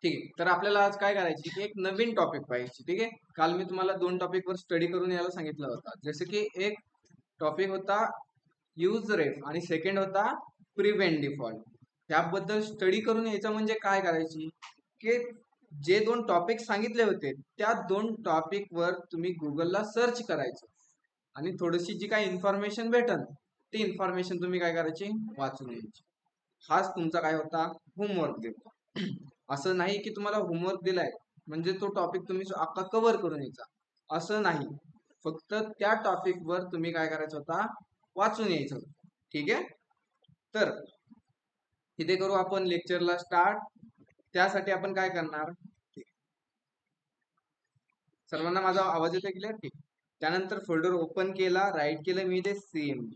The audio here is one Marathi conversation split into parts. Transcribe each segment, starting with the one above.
ठीक आहे. तर आपल्याला आज काय करायची की एक नवीन टॉपिक पाहिजे. ठीक आहे. काल मी तुम्हाला 2 टॉपिकवर स्टडी करून यायला सांगितलं होतं. जसं की एक टॉपिक होता यूज रेफ आणि सेकंड होता प्रिव्हेंट डिफॉल्ट. त्याबद्दल स्टडी करून यायचं म्हणजे काय करायची की जे 2 टॉपिक सांगितले होते त्या 2 टॉपिकवर तुम्ही गुगलला सर्च करायचं आणि थोडीशी जी काही इन्फॉर्मेशन भेटल ती इन्फॉर्मेशन तुम्ही काय करायची वाचून घ्यायची. हाच तुमचा काय होता होमवर्क देतो. असं नाही की तुम्हाला होमवर्क दिलाय म्हणजे तो टॉपिक तुम्ही अख्खा कव्हर करून यायचा, असं नाही. फक्त त्या टॉपिक वर तुम्ही काय करायचं होता वाचून यायचं होतं. ठीक आहे. तर इथे करू आपण लेक्चरला स्टार्ट. त्यासाठी आपण काय करणार, सर्वांना माझा आवाज येतो क्लिअर? ठीक. त्यानंतर फोल्डर ओपन केला, राईट केलं मी इथे सीएमडी.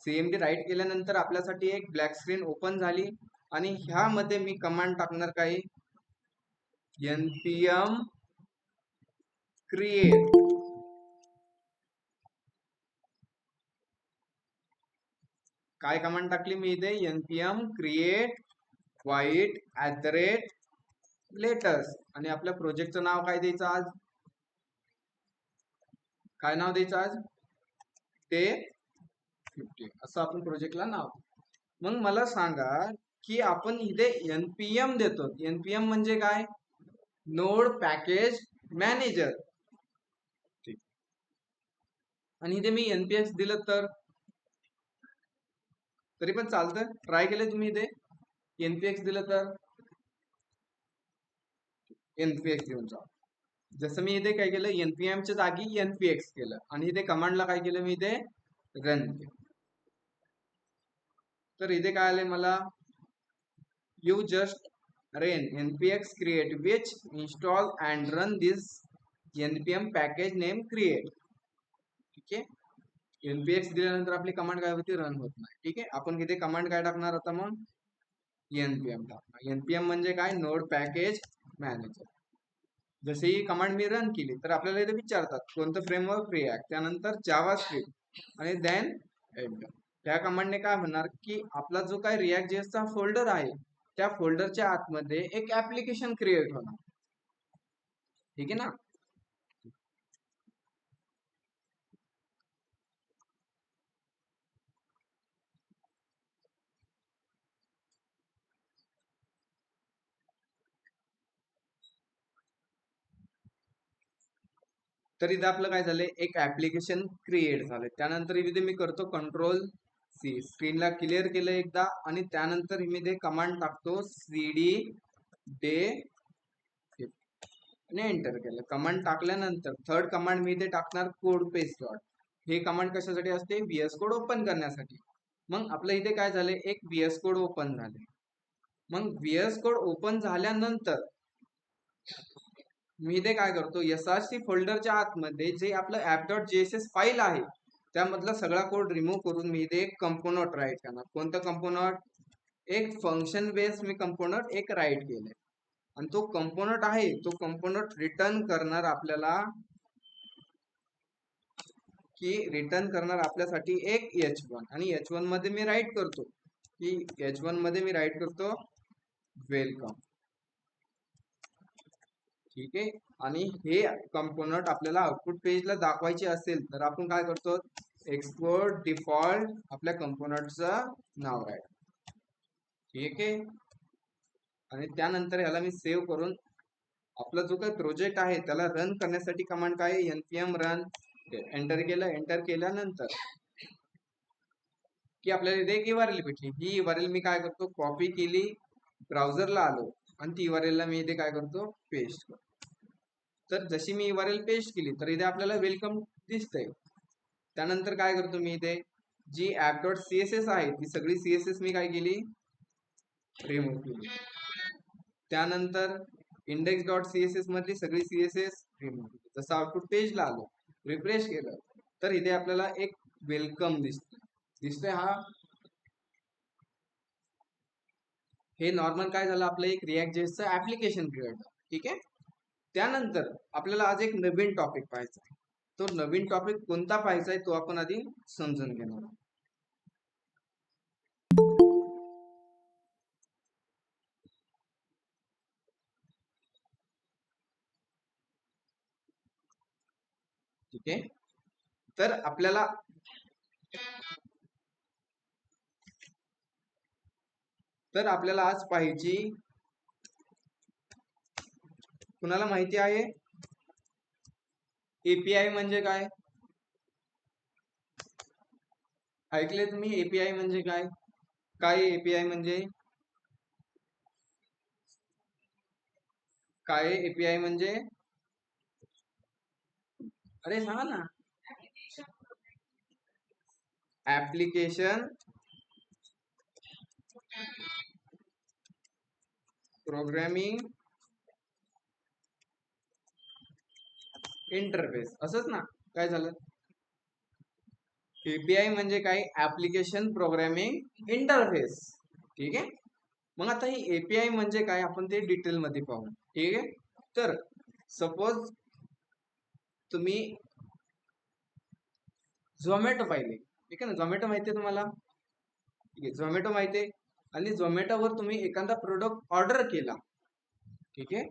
सीएमडी राईट केल्यानंतर आपल्यासाठी एक ब्लॅक स्क्रीन ओपन झाली आणि ह्यामध्ये मी कमांड टाकणार काय, npm create. काय कमांड टाकली मी इथे, npm create void @latest आणि आपल्या प्रोजेक्टचं नाव काय द्यायचं आज, काय नाव द्यायचं आज, ते 50 असं आपण प्रोजेक्टला नाव. मग मला सांगा की आपण इथे npm देतो. npm म्हणजे काय, नोड पॅकेज मॅनेजर. आणि इथे मी npx दिलं तर तरी पण चालतं. ट्राय केलं तुम्ही इथे npx दिलं तर npx देऊन जा. जसं मी इथे काय केलं, npm च्या जागी npx केलं आणि इथे कमांडला काय केलं मी इथे रन केलं. तर इथे काय आलंय मला, you just run npx create which install and run this npm package name create. ठीक आहे. npx दिल्यानंतर आपली कमांड काय होती, रन होत नाही. ठीक आहे. आपण इथे कमांड काय टाकणार आता, मग npm टाकणार. npm म्हणजे काय, नोड पॅकेज मॅनेजर. जशी ही कमांड मी रन केली तर आपल्याला इथे विचारतात कोणतं फ्रेमवर्क, रिॲक्ट, त्यानंतर जावा स्क्रिप्ट आणि देन एंटर. त्या कमांडने काय म्हणणार की आपला जो काय रिॲक्ट जेएसचा फोल्डर आहे त्या फोल्डरच्या आतमध्ये एक ऍप्लिकेशन क्रिएट होणार. ठीक आहे ना. तर इथे आपलं काय झालंय, एक ऍप्लिकेशन क्रिएट झालंय. त्यानंतर इथे मी करतो कंट्रोल सी, स्क्रीनला क्लिअर केलं एकदा आणि त्यानंतर मी इथे कमांड टाकतो cd डे आणि एंटर केलं. कमांड टाकल्यानंतर थर्ड कमांड मी इथे टाकणार कोड पेस्ट डॉट. हे कमांड कशासाठी असते, VS कोड ओपन करण्यासाठी. मग आपलं इथे काय झाले, एक VS कोड ओपन झाले. मग VS कोड ओपन झाल्यानंतर मी इथे काय करतो, src फोल्डरच्या आतमध्ये जे आपलं app.js फाईल आहे त्यामधला सगळा कोड रिमूव्ह करून मी इथे एक कंपोनंट राईट करणार. कोणतं कंपोनंट, एक फंक्शन बेस मी कंपोनंट एक राईट केलंय आणि तो कंपोनंट आहे तो कंपोनंट रिटर्न करणार आपल्याला, की रिटर्न करणार आपल्यासाठी एक h1 आणि h1 मध्ये मी राईट करतो की h1 मध्ये मी राईट करतो वेलकम. ठीक आहे. आणि हे कंपोनंट आपल्याला आउटपुट पेजला दाखवायचे असेल तर आपण काय करतो, एक्सपोर्ट डिफॉल्ट आपल्या कंपोनंटचं नाव राईट. ठीक आहे. आणि त्यानंतर ह्याला मी सेव्ह करून आपला जो काही प्रोजेक्ट आहे त्याला रन करण्यासाठी कमांड काय, npm रन. एंटर केलं. एंटर केल्यानंतर की आपल्याला इथे एक URL भेटली. ही URL मी काय करतो, कॉपी केली, ब्राउझरला आलो आणि ती URL ला मी इथे काय करतो, पेस्ट करतो. तर जशी मी URL पेस्ट केली तर इथे आपल्याला वेलकम दिसतंय. त्यानंतर काय करतो मी इथे जी app.css आहे ती सगळी CSS मी काय केली, रिमूव्ह केली. त्यानंतर index.css मधली सगळी CSS रिमूव्ह केली. जसं आउटपुट पेजला आलो, रिफ्रेश केलं तर इथे आपल्याला एक वेलकम दिसतोय. हा हे नॉर्मल काय झालं, आपलं एक रिॲक्ट जेएसचं ऍप्लिकेशन क्रिएट झालं. ठीक आहे. त्यानंतर आपल्याला आज एक नवीन टॉपिक पाहायचा आहे. तो नवीन टॉपिक कोणता पाहायचा आहे तो आपण आधी समजून घेणार. ठीक आहे. तर आपल्याला आज पाहिजे, कुणाला माहिती आहे एपीआय म्हणजे काय? ऐकले तुम्ही एपीआय म्हणजे काय? काय एपीआय म्हणजे काय? एपीआय म्हणजे अरे सांगा ना. ऍप्लिकेशन प्रोग्रामिंग इंटरफेस, असंच ना? काय झालं? एपीआय म्हणजे काय? Application programming interface. ठीक आहे. मग आता ही एपीआय म्हणजे काय आपण ते डिटेल मध्ये पाहू. ठीक आहे. तर सपोज तुम्ही झोमॅटो पाहिले, ठीक आहे ना? झोमॅटो माहिती आहे तुम्हाला? ठीक आहे, झोमॅटो माहिती आहे. आणि झोमॅटोवर तुम्ही एखादा प्रोडक्ट ऑर्डर केला, ठीक आहे.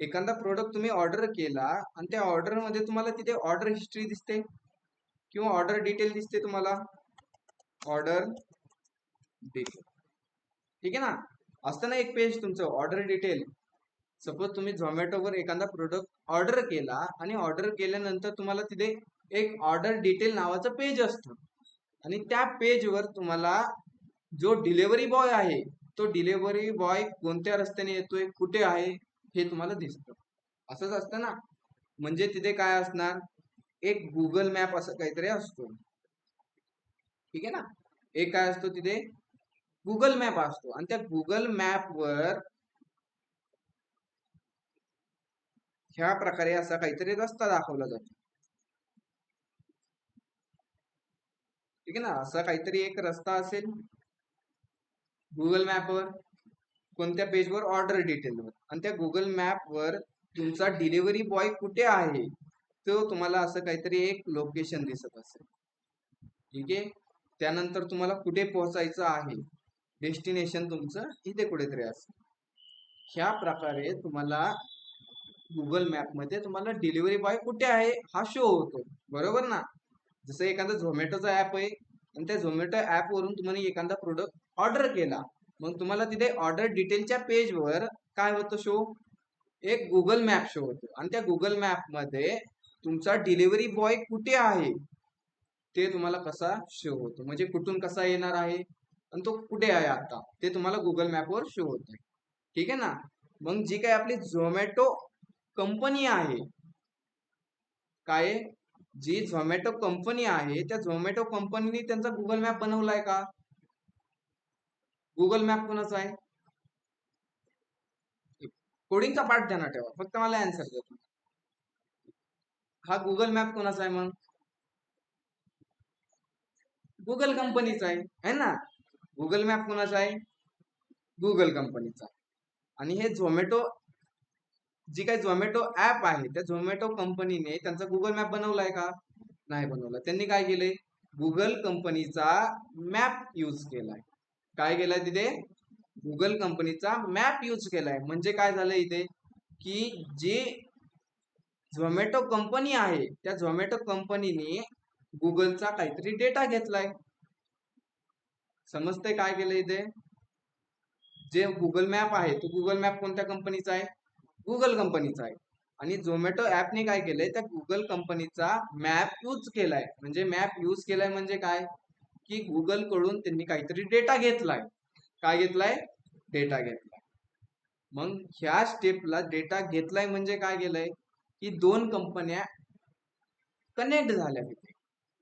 एखादा प्रोडक्ट तुम्ही ऑर्डर केला आणि त्या ऑर्डर मध्ये तुम्हाला तिथे ऑर्डर हिस्ट्री दिसते किंवा ऑर्डर डिटेल दिसते तुम्हाला. ऑर्डर डिटेल, ठीक आहे ना? असतं ना एक पेज तुमचं ऑर्डर डिटेल. सपोज तुम्ही झोमॅटोवर एखादा प्रोडक्ट ऑर्डर केला आणि ऑर्डर केल्यानंतर तुम्हाला तिथे एक ऑर्डर डिटेल नावाचं पेज असतं आणि त्या पेजवर तुम्हाला जो डिलिव्हरी बॉय आहे तो डिलिव्हरी बॉय कोणत्या रस्त्याने येतोय, कुठे आहे, हे तुम्हाला दिसतं. असंच असतं ना? म्हणजे तिथे काय असणार, एक गुगल मॅप असं काहीतरी असतो. ठीक आहे ना? एक काय असतो तिथे, गुगल मॅप असतो आणि त्या गुगल मॅपवर ह्या प्रकारे असा काहीतरी रस्ता दाखवला जातो. ठीक आहे ना? असा काहीतरी एक रस्ता असेल गुगल मॅपवर, कोणत्या पेजवर, ऑर्डर डिटेलवर. आणि त्या गुगल मॅपवर तुमचा डिलिव्हरी बॉय कुठे आहे तो तुम्हाला असं काहीतरी एक लोकेशन दिसत असेल. ठीक आहे. त्यानंतर तुम्हाला कुठे पोहोचायचं आहे, डेस्टिनेशन तुमचं इथे कुठेतरी असेल. ह्या प्रकारे तुम्हाला गुगल मॅप मध्ये तुम्हाला डिलिव्हरी बॉय कुठे आहे हा शो होतो. बरोबर ना? जसं एखादा झोमॅटोचा ऍप आहे आणि त्या झोमॅटो ऍप वरून तुम्ही एखादा प्रोडक्ट ऑर्डर केला, मग तुम्हाला तिथे ऑर्डर डिटेलच्या पेजवर काय होतं शो, एक गुगल मॅप शो होतो आणि त्या गुगल मॅप मध्ये तुमचा डिलिव्हरी बॉय कुठे आहे ते तुम्हाला कसा शो होतो, म्हणजे कुठून कसा येणार आहे आणि तो कुठे आहे आता ते तुम्हाला गुगल मॅपवर शो होत. ठीक आहे ना? मग जी काही आपली झोमॅटो कंपनी आहे, काय, जी झोमॅटो कंपनी आहे त्या झोमॅटो कंपनीने त्यांचा गुगल मॅप बनवलाय का? गुगल मॅप कोणाचा आहे? कोडिंगचा पार्ट ध्यानात ठेवा, फक्त मला आन्सर द्या. हा गुगल मॅप कोणाचा आहे मग? गुगल कंपनीचा आहे ना? गुगल मॅप कोणाचा आहे? गुगल कंपनीचा. आणि हे झोमॅटो, जी काही झोमॅटो ऍप आहे त्या झोमॅटो कंपनीने त्यांचा गुगल मॅप बनवलाय का? नाही बनवला. त्यांनी काय केलंय, गुगल कंपनीचा मॅप यूज केलाय. काय केलाय तिथे? गुगल कंपनीचा मॅप यूज केलाय. म्हणजे काय झालंय इथे की जे झोमॅटो कंपनी आहे त्या झोमॅटो कंपनीने गुगलचा काहीतरी डेटा घेतलाय. समजतंय काय केलंय इथे? जे गुगल मॅप आहे तो गुगल मॅप कोणत्या कंपनीचा आहे? गुगल कंपनीचा आहे. आणि झोमॅटो ऍपने काय केलंय, त्या गुगल कंपनीचा मॅप यूज केलाय. म्हणजे मॅप यूज केलाय म्हणजे काय की गुगल कडून त्यांनी काहीतरी डेटा घेतलाय. काय घेतलाय? डेटा घेतलाय. मग ह्या स्टेपला डेटा घेतलाय म्हणजे काय केलंय की दोन कंपन्या कनेक्ट झाल्या तिथे.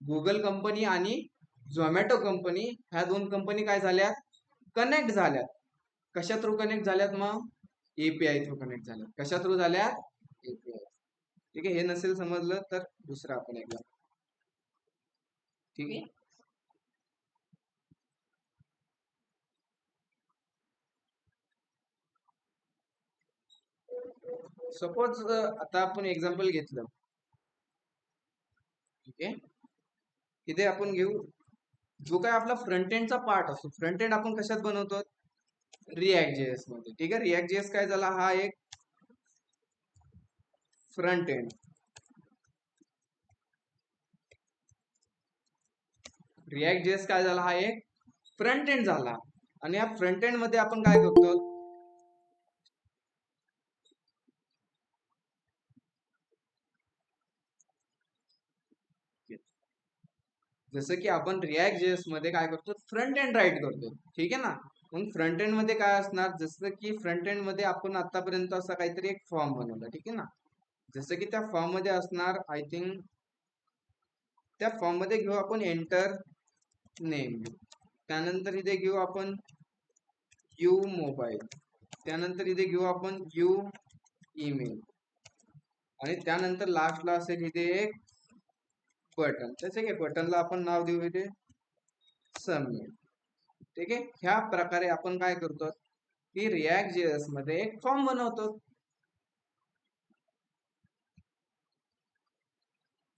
गुगल कंपनी आणि झोमॅटो कंपनी, ह्या दोन कंपनी काय झाल्यात? कनेक्ट झाल्यात. कशा थ्रू कनेक्ट झाल्यात मग? एपीआय थ्रू कनेक्ट झाल्यात. कशा थ्रू झाल्यात? एपीआय. ठीक आहे. हे नसेल समजलं तर दुसरं आपण एकदा. ठीक आहे. सपोज आता आपण एक्झाम्पल घेतलं, ठीक आहे. इथे आपण घेऊ जो काय आपला फ्रंट एंडचा पार्ट असतो. फ्रंट एंड आपण कशात बनवतो? रिॲक्ट जेएस मध्ये. ठीक आहे. रिॲक्ट जेएस काय झाला, हा एक फ्रंट एंड. रिॲक्ट जेएस काय झाला, हा एक फ्रंट एंड झाला. आणि या फ्रंट एंड मध्ये आपण काय करतो, जसं की आपण रिॲक्ट जेएस मध्ये काय करतो, फ्रंट एंड राईट करतो. ठीक आहे ना. मग फ्रंट एंड मध्ये काय असणार, जसं की फ्रंट एंड मध्ये आपण आतापर्यंत असा काहीतरी एक फॉर्म बनवला. ठीक आहे ना. जसं की त्या फॉर्म मध्ये असणार, आय थिंक त्या फॉर्म मध्ये घेऊ आपण एंटर नेम, त्यानंतर इथे घेऊ आपण यू मोबाईल, त्यानंतर इथे घेऊ आपण यू ईमेल, आणि त्यानंतर लास्टला असेल इथे एक बटन. त्याचे काय, बटनला आपण नाव देऊ इथे सबमिट. ठीक आहे. ह्या प्रकारे आपण काय करतो की रिॲक्ट जेएस मध्ये एक फॉर्म बनवतो.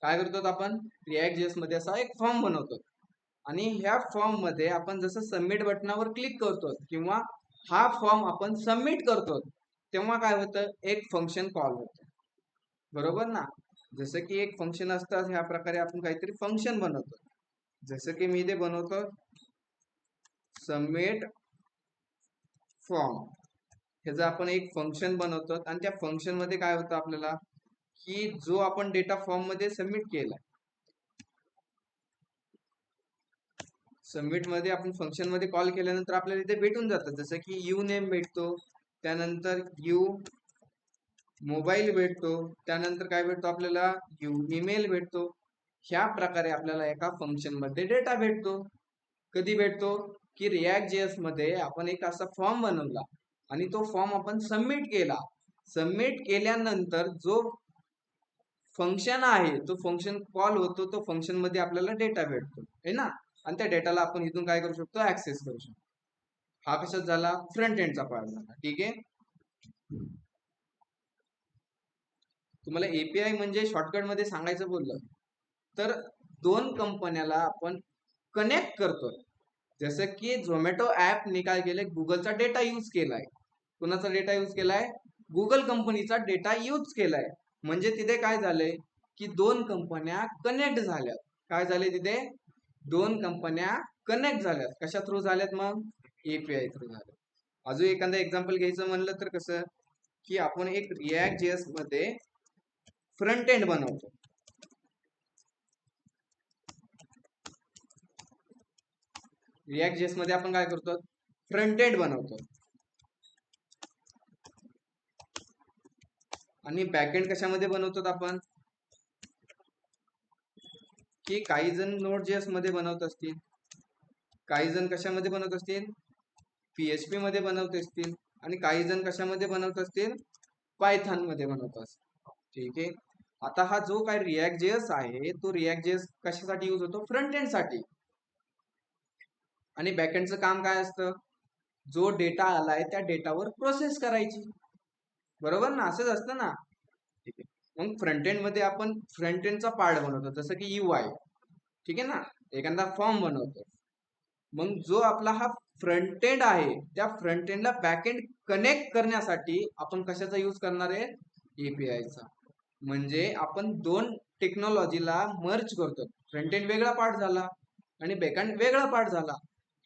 काय करतो आपण, रिॲक्ट जेएस मध्ये असा एक फॉर्म बनवतो. आणि ह्या फॉर्म मध्ये आपण जसं सबमिट बटनावर क्लिक करतो किंवा हा फॉर्म आपण सबमिट करतो, तेव्हा काय होतं, एक फंक्शन कॉल होतं. बरोबर ना. जसं की एक फंक्शन असतं, ह्या प्रकारे आपण काहीतरी फंक्शन बनवतो. जसं की मी इथे बनवतो सबमिट फॉर्म, ह्याचं आपण एक फंक्शन बनवतो. आणि त्या फंक्शन मध्ये काय होतं आपल्याला, की जो आपण डेटा फॉर्म मध्ये सबमिट केला, सबमिट मध्ये आपण फंक्शन मध्ये कॉल केल्यानंतर आपल्याला इथे भेटून जातं. जसं की यू नेम भेटतो, त्यानंतर यू मोबाईल भेटतो, त्यानंतर काय भेटतो आपल्याला, यू ईमेल भेटतो. ह्या प्रकारे आपल्याला एका फंक्शन मध्ये डेटा भेटतो. कधी भेटतो, की रिॲक्ट जेएस मध्ये आपण एक असा फॉर्म बनवला आणि तो फॉर्म आपण सबमिट केला. सबमिट केल्यानंतर जो फंक्शन आहे तो फंक्शन कॉल होतो, तो फंक्शन मध्ये आपल्याला डेटा भेटतो है ना. आणि त्या डेटाला आपण इथून काय करू शकतो, ऍक्सेस करू शकतो. हा कशात झाला, फ्रंट एंडचा पार्ट झाला. ठीक आहे. तुम्हाला एपीआय म्हणजे शॉर्टकट मध्ये सांगायचं बोललं तर दोन कंपन्याला आपण कनेक्ट करतो. जसं की झोमॅटो ऍपने काय केलंय, गुगलचा डेटा यूज केलाय. कुणाचा डेटा यूज केलाय, गुगल कंपनीचा डेटा यूज केलाय. म्हणजे तिथे काय झालंय, की दोन कंपन्या कनेक्ट झाल्यात. काय झाले तिथे, दोन कंपन्या कनेक्ट झाल्यात. कशा थ्रू झाल्यात, मग एपीआय थ्रू झाल्यात. अजून एखादं एक्झाम्पल घ्यायचं म्हणलं तर कसं, की आपण एक रिॲक्ट जेएस मध्ये फ्रंट एंड बनवतो. रिॲक्ट जेएस मध्ये आपण काय करतो, फ्रंट एंड बनवतो. आणि बॅकएंड कशामध्ये बनवतो आपण, की काही जण नोड जेएस मध्ये बनवत असतील, काही जण कशामध्ये बनवत असतील, पीएचपी मध्ये बनवत असतील, आणि काही जण कशामध्ये बनवत असतील, पायथॉन मध्ये बनवत असतील. ठीक आहे. आता हा जो काय रिॲक्ट जेएस आहे, तो रिॲक्ट जेएस कशासाठी यूज होतो, फ्रंट एंड साठी. आणि बॅकएंडचं काम काय असतं, जो डेटा आलाय त्या डेटावर प्रोसेस करायची. बरोबर ना, असंच असतं ना. ठीक आहे. मग फ्रंट एंड मध्ये आपण फ्रंट एंडचा पार्ट बनवतो, जसं की यूआय. ठीक आहे ना. एखादा फॉर्म बनवतो. मग जो आपला हा फ्रंट एंड आहे, त्या फ्रंट एंडला बॅक एंड कनेक्ट करण्यासाठी आपण कशाचा यूज करणार आहे, एपीआयचा. म्हणजे आपण दोन टेक्नॉलॉजीला मर्ज करतो. फ्रंट एंड वेगळा पार्ट झाला आणि बॅक एंड वेगळा पार्ट झाला.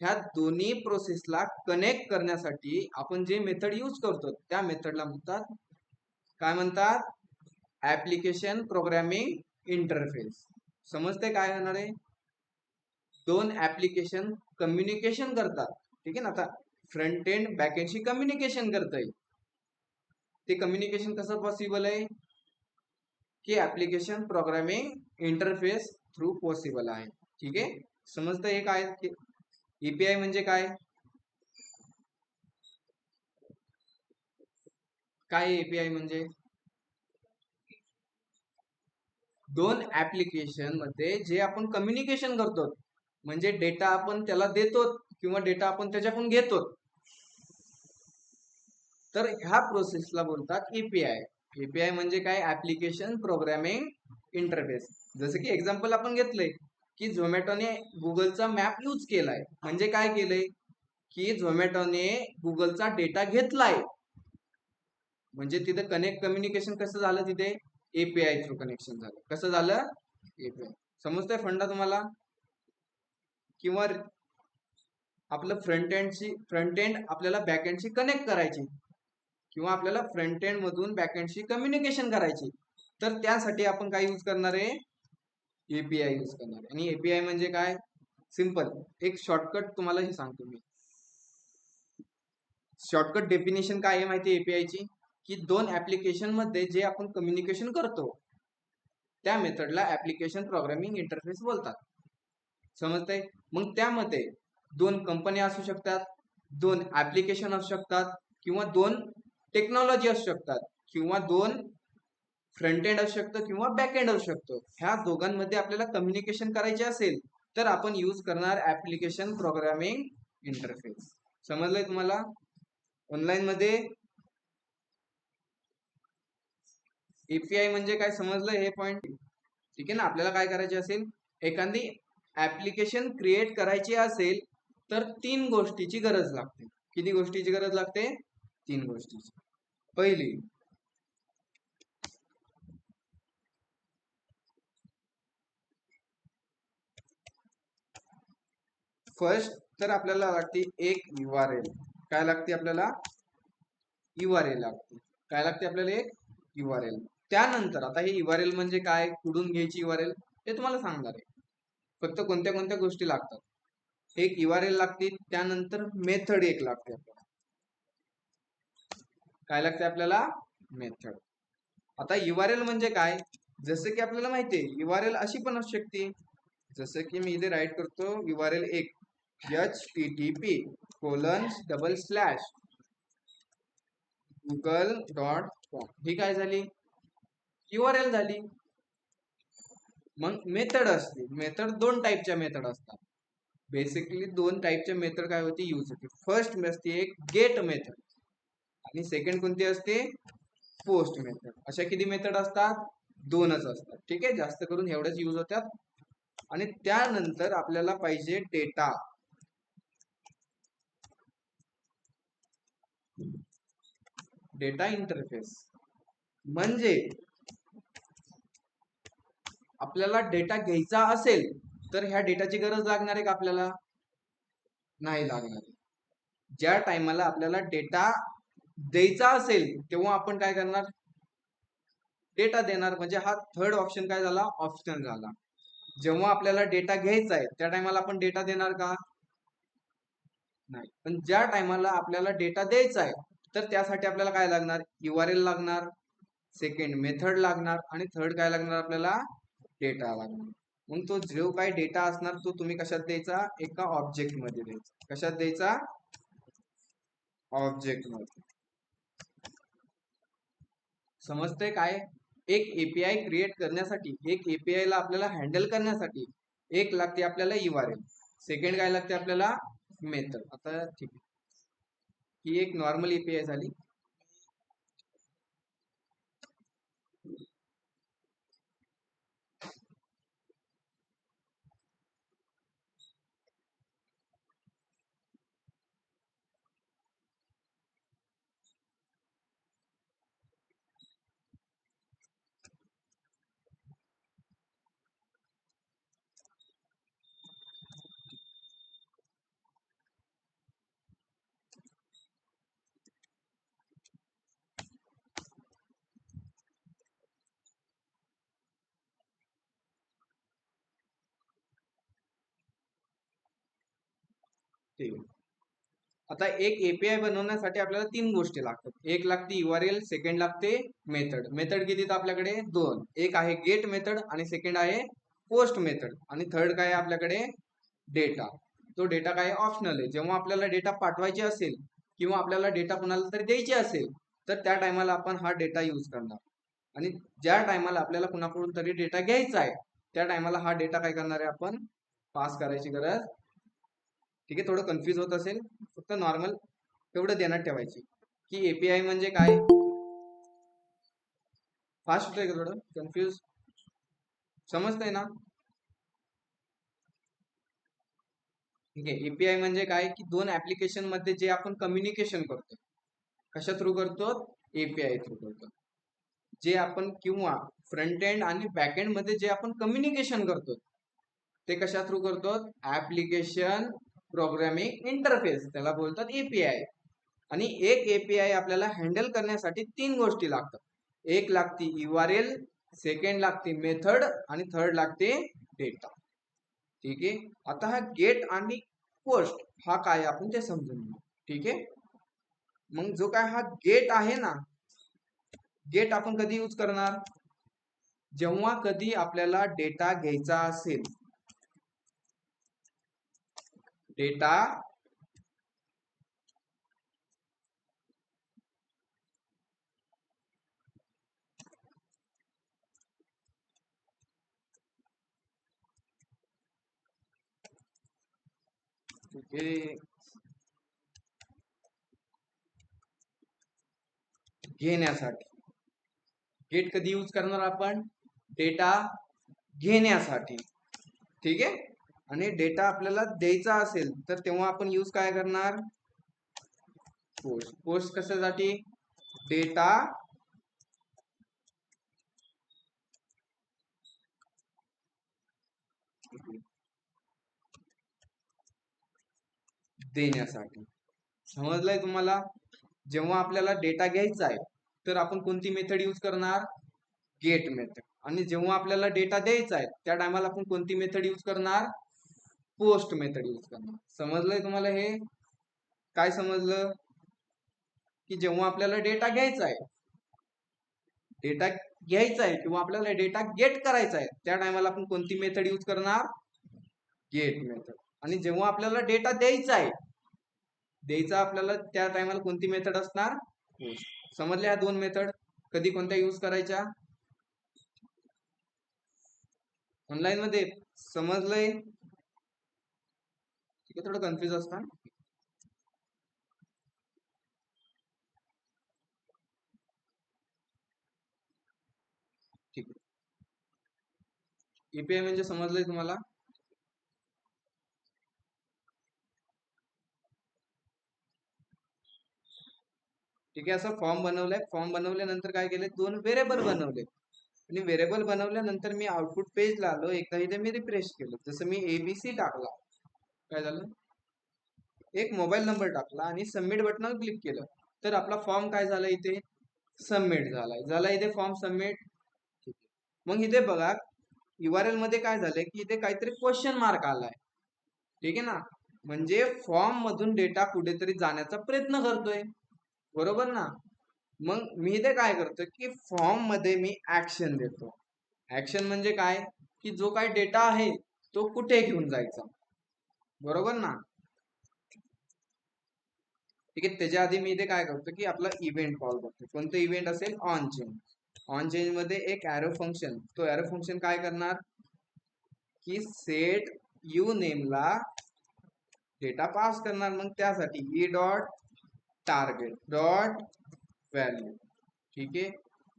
ह्या दोन्ही प्रोसेसला कनेक्ट करण्यासाठी आपण जे मेथड यूज करतो त्या मेथडला म्हणतात, काय म्हणतात, ऍप्लिकेशन प्रोग्रामिंग इंटरफेस. समजते काय होणार आहे, दोन ऍप्लिकेशन कम्युनिकेशन करतात. ठीक आहे ना. आता फ्रंट एंड बॅक एंडशी कम्युनिकेशन करतंय. ते कम्युनिकेशन कसं पॉसिबल आहे, की application programming interface through possible आहे. ठीक आहे. समजतं हे काय, एपीआय म्हणजे काय, काय एपीआय म्हणजे, दोन ऍप्लिकेशन मध्ये जे आपण कम्युनिकेशन करतो, म्हणजे डेटा आपण त्याला देतो किंवा डेटा आपण त्याच्याकडून घेतो, तर ह्या प्रोसेसला बोलतात एपीआय. एपीआय म्हणजे काय, ऍप्लिकेशन प्रोग्रामिंग इंटरफेस. जसं की एक्झाम्पल आपण घेतलंय, की झोमॅटोने गुगलचा मॅप यूज केलाय. म्हणजे काय केलंय, की झोमॅटोने गुगलचा डेटा घेतलाय. म्हणजे तिथे कनेक्ट कम्युनिकेशन कसं झालं, तिथे एपीआय थ्रू कनेक्शन झालं. कसं झालं, एपीआय. समजतंय फंडा तुम्हाला. किंवा आपलं फ्रंट एंड आपल्याला बॅक एंडशी कनेक्ट करायची, किंवा आपल्याला फ्रंट एंड मधून बॅक एंडशी कम्युनिकेशन करायची, तर त्यासाठी आपण काय यूज करणार आहे, एपीआय यूज करणार आहे. आणि एपीआय म्हणजे काय, सिंपल एक शॉर्टकट तुम्हाला हे सांगतो मी. शॉर्टकट डेफिनेशन काय आहे माहिती आहे एपीआय ची, की दोन ऍप्लिकेशन मध्ये जे आपण कम्युनिकेशन करतो त्या मेथडला ऍप्लिकेशन प्रोग्रामिंग इंटरफेस बोलतात. समजतंय? मग त्यामध्ये दोन कंपन्या असू शकतात, दोन ऍप्लिकेशन असू शकतात, किंवा दोन टेक्नॉलॉजी असू शकतात, किंवा दोन फ्रंट एंड असू शकतं किंवा बॅक एंड असू शकतो. ह्या दोघांमध्ये आपल्याला कम्युनिकेशन करायचे असेल तर आपण यूज करणार ऍप्लिकेशन प्रोग्रामिंग इंटरफेस. समजलंय तुम्हाला? ऑनलाईन मध्ये एपीआय म्हणजे काय समजलं हे पॉइंट? ठीक आहे ना. आपल्याला काय करायचे असेल, एखादी ऍप्लिकेशन क्रिएट करायची असेल तर तीन गोष्टीची गरज लागते. किती गोष्टीची गरज लागते? तीन गोष्टीची. पहिली, फर्स्ट तर आपल्याला लागते एक URL. काय लागते आपल्याला? URL लागते. काय लागते आपल्याला? एक URL. त्यानंतर आता हे URL म्हणजे काय, कुठून घ्यायची URL ते तुम्हाला सांगणार आहे. फक्त कोणत्या कोणत्या गोष्टी लागतात. एक URL लागते, त्यानंतर मेथड एक लागते आपल्याला. काय लागते आपल्याला? मेथड. आता URL म्हणजे काय, जसं की आपल्याला माहिती आहे URL अशी पण असू शकते, जसं की मी इथे राईट करतो URL एक http://google.com. ही काय झाली? URL झाली. मग मेथड असते. मेथड दोन टाईपच्या मेथड असतात. बेसिकली दोन टाईपच्या मेथड काय होती यूज होते. फर्स्ट असते एक गेट मेथड आणि सेकंड कोणती असते? Post method. अशा किती मेथड असतात? दोनच असतात. ठीक आहे, जास्त करून एवढंच यूज होतात. आणि त्यानंतर आपल्याला पाहिजे डेटा. डेटा इंटरफेस म्हणजे आपल्याला डेटा घ्यायचा असेल तर ह्या डेटाची गरज लागणार आहे का आपल्याला? नाही लागणार. ज्या टाइमाला आपल्याला डेटा द्यायचा असेल तेव्हा आपण काय करणार? डेटा देणार. म्हणजे हा थर्ड ऑप्शन काय झाला? ऑप्शन झाला. जेव्हा आपल्याला डेटा घ्यायचा आहे त्या टायमाला आपण डेटा देणार का? नाही. पण ज्या टायमाला आपल्याला डेटा द्यायचा आहे तर त्यासाठी आपल्याला काय लागणार? URL लागणार, सेकंड मेथड लागणार, आणि थर्ड काय लागणार आपल्याला? डेटा लागणार. मग तो जो काय डेटा असणार तो तुम्ही कशात द्यायचा? एका ऑब्जेक्ट मध्ये द्यायचा. कशात द्यायचा? ऑब्जेक्ट मध्ये. समजतंय काय? एक एपीआय क्रिएट करण्यासाठी, एक एपीआय ला आपल्याला हँडल करण्यासाठी एक लागते आपल्याला URL, सेकंड काय लागते आपल्याला? मेथड. आता ठीक आहे, ही एक नॉर्मल एपीआय झाली. ठीक आहे. आता एक एपीआय बनवण्यासाठी आपल्याला तीन गोष्टी लागतात. एक लागते URL, सेकंड लागते मेथड. मेथड किती आहेत आपल्याकडे? दोन. एक आहे गेट मेथड आणि सेकंड आहे पोस्ट मेथड, आणि थर्ड काय आहे आपल्याकडे? डेटा. तो डेटा काय ऑप्शनल आहे. जेव्हा आपल्याला डेटा पाठवायचे असेल किंवा आपल्याला डेटा कोणाला तरी द्यायचे असेल तर त्या टायमाला आपण हा डेटा यूज करणार. आणि ज्या टायमाला आपल्याला कुणाकडून तरी डेटा घ्यायचा आहे त्या टायमाला हा डेटा काय करणार आहे आपण? पास करायची गरज. ठीक आहे, थोडं कन्फ्युज होत असेल, फक्त नॉर्मल एवढं ध्यानात ठेवायची की एपीआय म्हणजे काय. फास्ट होतंय का? थोडं कन्फ्युज समजतंय ना? ठीक आहे. एपीआय म्हणजे काय की दोन ऍप्लिकेशन मध्ये जे आपण कम्युनिकेशन करतो, कशा थ्रू करतो? एपीआय थ्रू करतो. जे आपण किंवा फ्रंट एंड आणि बॅक एंड मध्ये जे आपण कम्युनिकेशन करतो ते कशा थ्रू करतो? ऍप्लिकेशन प्रोग्रामिंग इंटरफेस, त्याला बोलतात एपीआय. आणि एक एपीआय आपल्याला हँडल करण्यासाठी 3 गोष्टी लागतात. एक लागती URL, सेकंड लागते मेथड आणि थर्ड लागते डेटा. ठीक आहे. आता हा गेट आणि पोस्ट हा काय आपण ते समजून घेऊ. ठीक आहे. मग जो काय हा गेट आहे ना, गेट आपण कधी यूज करणार? जेव्हा कधी आपल्याला डेटा घ्यायचा असेल, डेटा घेण्यासाठी. गेट कधी यूज करणार आपण? डेटा घेण्यासाठी. ठीक आहे. आणि डेटा आपल्याला द्यायचा असेल तर तेव्हा आपण यूज काय करणार? पोस्ट. पोस्ट कशासाठी? डेटा देण्यासाठी. समजलंय तुम्हाला? जेव्हा आपल्याला डेटा घ्यायचा आहे तर आपण कोणती मेथड यूज करणार? Get method. आणि जेव्हा आपल्याला डेटा द्यायचा आहे त्या टायमाला आपण कोणती मेथड यूज करणार? पोस्ट मेथड यूज करणार. समजलंय तुम्हाला? हे काय समजलं? की जेव्हा आपल्याला डेटा घ्यायचा आहे, डेटा घ्यायचा आहे किंवा आपल्याला डेटा गेट करायचा आहे त्या टायमाला आपण कोणती मेथड यूज करणार? Get method. आणि जेव्हा आपल्याला डेटा द्यायचा आहे, द्यायचा आपल्याला त्या टायमाला कोणती मेथड असणार? पोस्ट. समजले? ह्या 2 मेथड कधी कोणत्या यूज करायच्या? ऑनलाईन मध्ये. समजलंय? ठीक आहे. थोडं कन्फ्युज असणार. ठीक आहे. एपीआय म्हणजे समजलंय तुम्हाला? ठीक आहे. असं फॉर्म बनवलाय. फॉर्म बनवल्यानंतर काय केले? 2 व्हेरिएबल बनवले. आणि व्हेरिएबल बनवल्यानंतर मी आउटपुट पेजला आलो. एकदा इथे मी रिफ्रेश केलं, जसं मी ABC टाकला, काय झालं? एक मोबाईल नंबर टाकला आणि सबमिट बटनावर क्लिक केलं तर आपला फॉर्म काय झाला? इथे सबमिट झालाय. झाला इथे फॉर्म सबमिट. ठीक आहे. मग इथे बघा URL मध्ये काय झालंय की इथे काहीतरी क्वेश्चन मार्क आलाय. ठीक आहे ना? म्हणजे फॉर्म मधून डेटा कुठेतरी जाण्याचा प्रयत्न करतोय. बरोबर ना? मग मी इथे काय करतो की फॉर्म मध्ये मी ऍक्शन देतो. ऍक्शन म्हणजे काय? की जो काय डेटा आहे तो कुठे घेऊन जायचा. बरोबर ना? ठीक आहे. त्याच्या आधी मी इथे काय करतो की आपला इव्हेंट कॉल करतो. कोणतं इव्हेंट असेल? On change. ऑन चेंज मध्ये एक एरो फंक्शन, तो एरो फंक्शन काय करणार की सेट यू नेमला डेटा पास करणार. मग त्यासाठी E dot target dot value. ठीक आहे.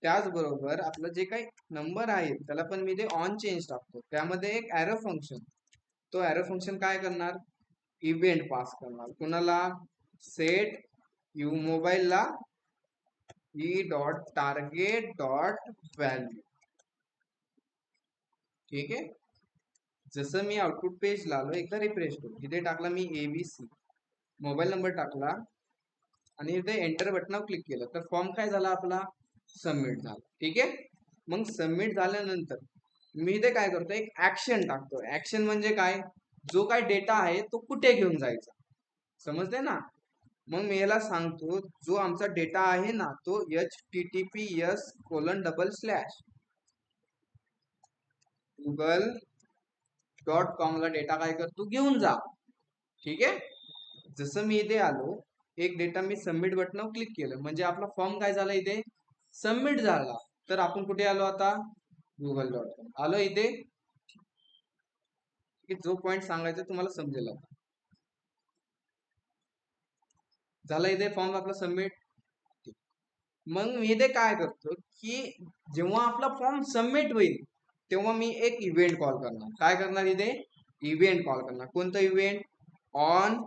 त्याचबरोबर आपलं जे काही नंबर आहे त्याला पण मी ते ऑन चेंज टाकतो. त्यामध्ये एक एरो फंक्शन, तो एरो फंक्शन काय करणार? इव्हेंट पास करणार. कुणाला? सेट यू मोबाईलला E dot target dot value. ठीक आहे. जसं मी आउटपुट पेजला आलो, एकदा रिफ्रेश करू. इथे टाकला मी ABC, मोबाईल नंबर टाकला आणि इथे एंटर बटनावर क्लिक केलं तर फॉर्म काय झाला? आपला सबमिट झाला. ठीक आहे. मग सबमिट झाल्यानंतर मी इथे काय करतो? एक ऍक्शन टाकतो. ऍक्शन म्हणजे काय? जो काय डेटा आहे तो कुठे घेऊन जायचा. समजते ना? मग मी याला सांगतो जो आमचा डेटा आहे ना तो https:// google.com ला डेटा काय करतो? घेऊन जा. ठीक आहे. जसं मी इथे आलो, एक डेटा मी सबमिट बटनावर क्लिक केलं म्हणजे आपला फॉर्म काय झाला? इथे सबमिट झाला. तर आपण कुठे आलो आता? google.com आलो इथे. जो पॉइंट सांगायचा तुम्हाला समजेल आता. झाला इथे फॉर्म आपला सबमिट. मग मी इथे काय करतो की जेव्हा आपला फॉर्म सबमिट होईल तेव्हा मी एक इव्हेंट कॉल करणार. काय करणार? इथे इव्हेंट कॉल करणार. कोणतं इव्हेंट? ऑन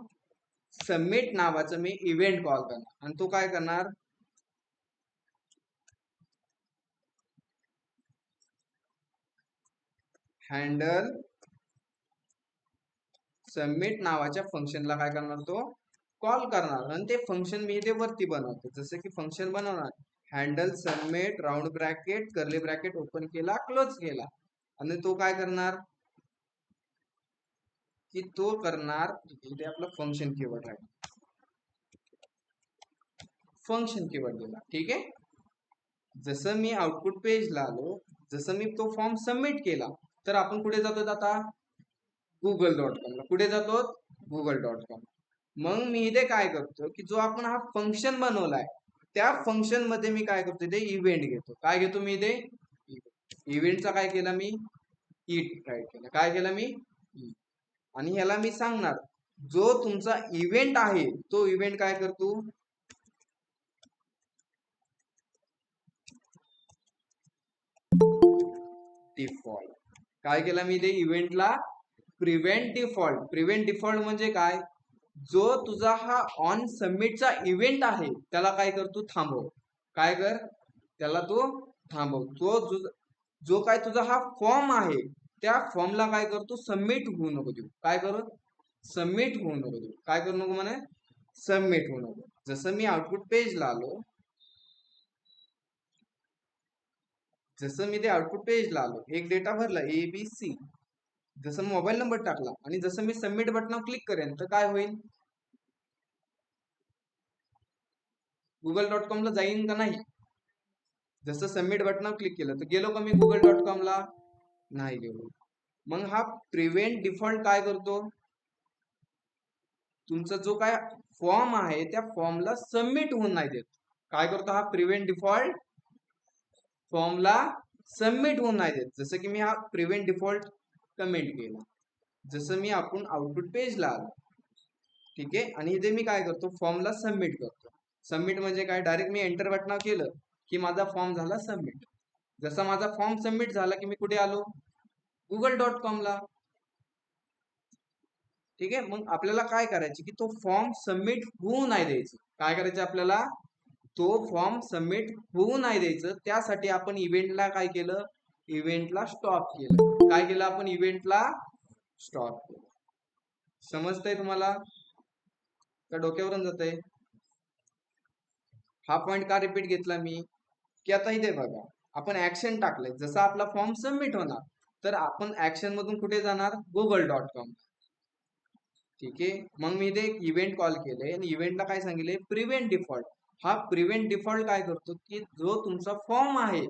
सबमिट नावाचं मी इव्हेंट कॉल करणार. आणि तो काय करणार? हँडल सबमिट नावाच्या फंक्शनला काय करणार तो कॉल करणार आणि ते फंक्शन मी इथे वरती बनवतो. जसं की फंक्शन बनवणार handle submit round bracket curly bracket open केला क्लोज केला आणि तो काय करणार की तो करणार इथे आपलं फंक्शन कीवर्ड आहे, फंक्शन कीवर्ड दिला. ठीक आहे. जसं मी आउटपुट पेजला आलो, जसं मी तो फॉर्म सबमिट केला तर आपण कुठे जातो आता google.com ला. कुठे जातो google.com. मग मी इथे काय करतो की जो आपण हा फंक्शन बनवलाय त्या फंक्शन मध्ये मी काय करतो इथे इव्हेंट घेतो. काय घेतो मी इथे इव्हेंटचा काय केला मी टाईप केला. काय केला मी आणि ह्याला मी सांगणार जो तुमचा इव्हेंट आहे तो इव्हेंट काय करतो डिफॉल्ट. काय केला मी इथे इव्हेंटला प्रिव्हेंट डिफॉल्ट. प्रिव्हेंट डिफॉल्ट म्हणजे काय जो तुझा हा ऑन सबमिटचा इव्हेंट आहे त्याला काय करतो थांबव. काय कर त्याला तो थांबव. तो जो काय तुझा हा फॉर्म आहे त्या फॉर्मला काय करतो सबमिट होऊ नको देऊ. काय करू सबमिट होऊ नको देऊ. काय करू नको म्हणे सबमिट होऊ नको. जसं मी आउटपुट पेजला आलो, जसं मी ते आउटपुट पेजला आलो एक डेटा भरला ABC, जसं मोबाईल नंबर टाकला आणि जसं मी सबमिट बटनावर क्लिक करेन तर काय होईल google.com ला जाईन का नाही. जसं सबमिट बटनावर क्लिक केलं तर गेलो का मी google.com ला नाही गेलो. मग हा प्रिव्हेंट डिफॉल्ट काय करतो तुमचा जो काय फॉर्म आहे त्या फॉर्मला सबमिट होऊन नाही देत. काय करतो हा प्रिव्हेंट डिफॉल्ट फॉर्मला सबमिट होऊन नाही देत. जसं की मी हा प्रिव्हेंट डिफॉल्ट कमेंट केला, जसं मी आपण आउटपुट पेजला आलो. ठीक आहे. आणि इथे मी काय करतो फॉर्मला सबमिट करतो. सबमिट म्हणजे काय डायरेक्ट मी एंटर बटनावर केलं की माझा फॉर्म झाला सबमिट. जसा माझा फॉर्म सबमिट झाला की मी कुठे आलो google.com ला. ठीक आहे. मग आपल्याला काय करायचं की तो फॉर्म सबमिट होऊ नाही द्यायचं. काय करायचं आपल्याला तो फॉर्म सबमिट होऊ नाही द्यायचं. त्यासाठी आपण इव्हेंटला काय केलं इव्हेंटला स्टॉप केलं. काय केलं आपण इव्हेंटला स्टॉप केलं. समजतंय तुम्हाला का डोक्यावरून जातंय. हा पॉइंट का रिपीट घेतला मी की आता इथे बघा आपण ऍक्शन टाकलंय. जसा आपला फॉर्म सबमिट होणार तर आपण ऍक्शन मधून कुठे जाणार google.com. ठीक आहे. मग मी इथे एक इव्हेंट कॉल केले आणि इव्हेंटला काय सांगितले प्रिव्हेंट डिफॉल्ट. हा प्रिव्हेंट डिफॉल्ट काय करतो की जो तुमचा फॉर्म आहे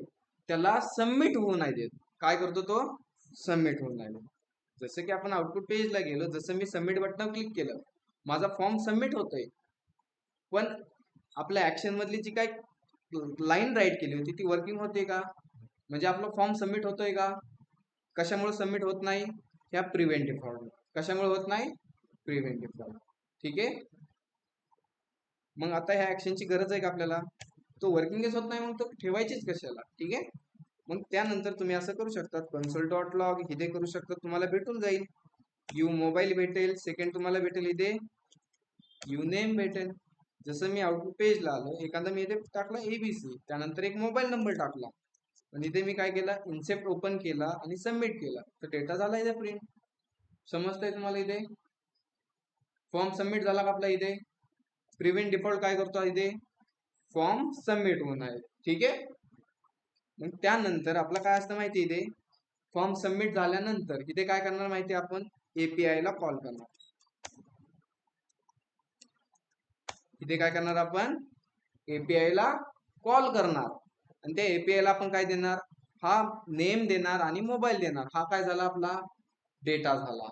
त्याला सबमिट होऊ नाही देत. काय करतो तो सबमिट होऊ नाही देत. जसं की आपण आउटपुट पेजला गेलो, जसं मी सबमिट बटनावर क्लिक केलं माझा फॉर्म सबमिट होतोय, पण आपल्या ऍक्शन मधली जी काय लाईन राईट केली होती ती वर्किंग होते का म्हणजे आपला फॉर्म सबमिट होतोय का. कशामुळे सबमिट होत नाही ह्या प्रिव्हेंट डिफॉल्ट. कशामुळे होत नाही प्रिव्हेंट डिफॉल्ट. ठीक आहे. मग आता ह्या ऍक्शनची गरज आहे का आपल्याला. तो वर्किंगच होत नाही मग तो ठेवायचीच कशाला. ठीक आहे. मग त्यानंतर तुम्ही असं करू शकता console.log इथे करू शकता. तुम्हाला भेटून जाईल यू मोबाईल भेटेल. सेकंड तुम्हाला भेटेल इथे यू नेम भेटेल. जसं मी आउटपुट पेजला आलो एखादा मी इथे टाकला ABC, त्यानंतर एक मोबाईल नंबर टाकला आणि इथे मी काय केला इन्सेप्ट ओपन केला आणि सबमिट केला तर डेटा झाला इथे प्रिंट. समजतंय तुम्हाला. इथे फॉर्म सबमिट झाला का आपला. इथे प्रिव्हेंट डिफॉल्ट काय करतो इथे फॉर्म सबमिट होऊन आहे. ठीक आहे. मग त्यानंतर आपलं काय असतं माहिती इथे फॉर्म सबमिट झाल्यानंतर इथे काय करणार माहिती आपण API ला कॉल करणार. इथे काय करणार आपण API ला कॉल करणार आणि त्या API ला आपण काय देणार हा नेम देणार आणि मोबाईल देणार. हा काय झाला आपला डेटा झाला.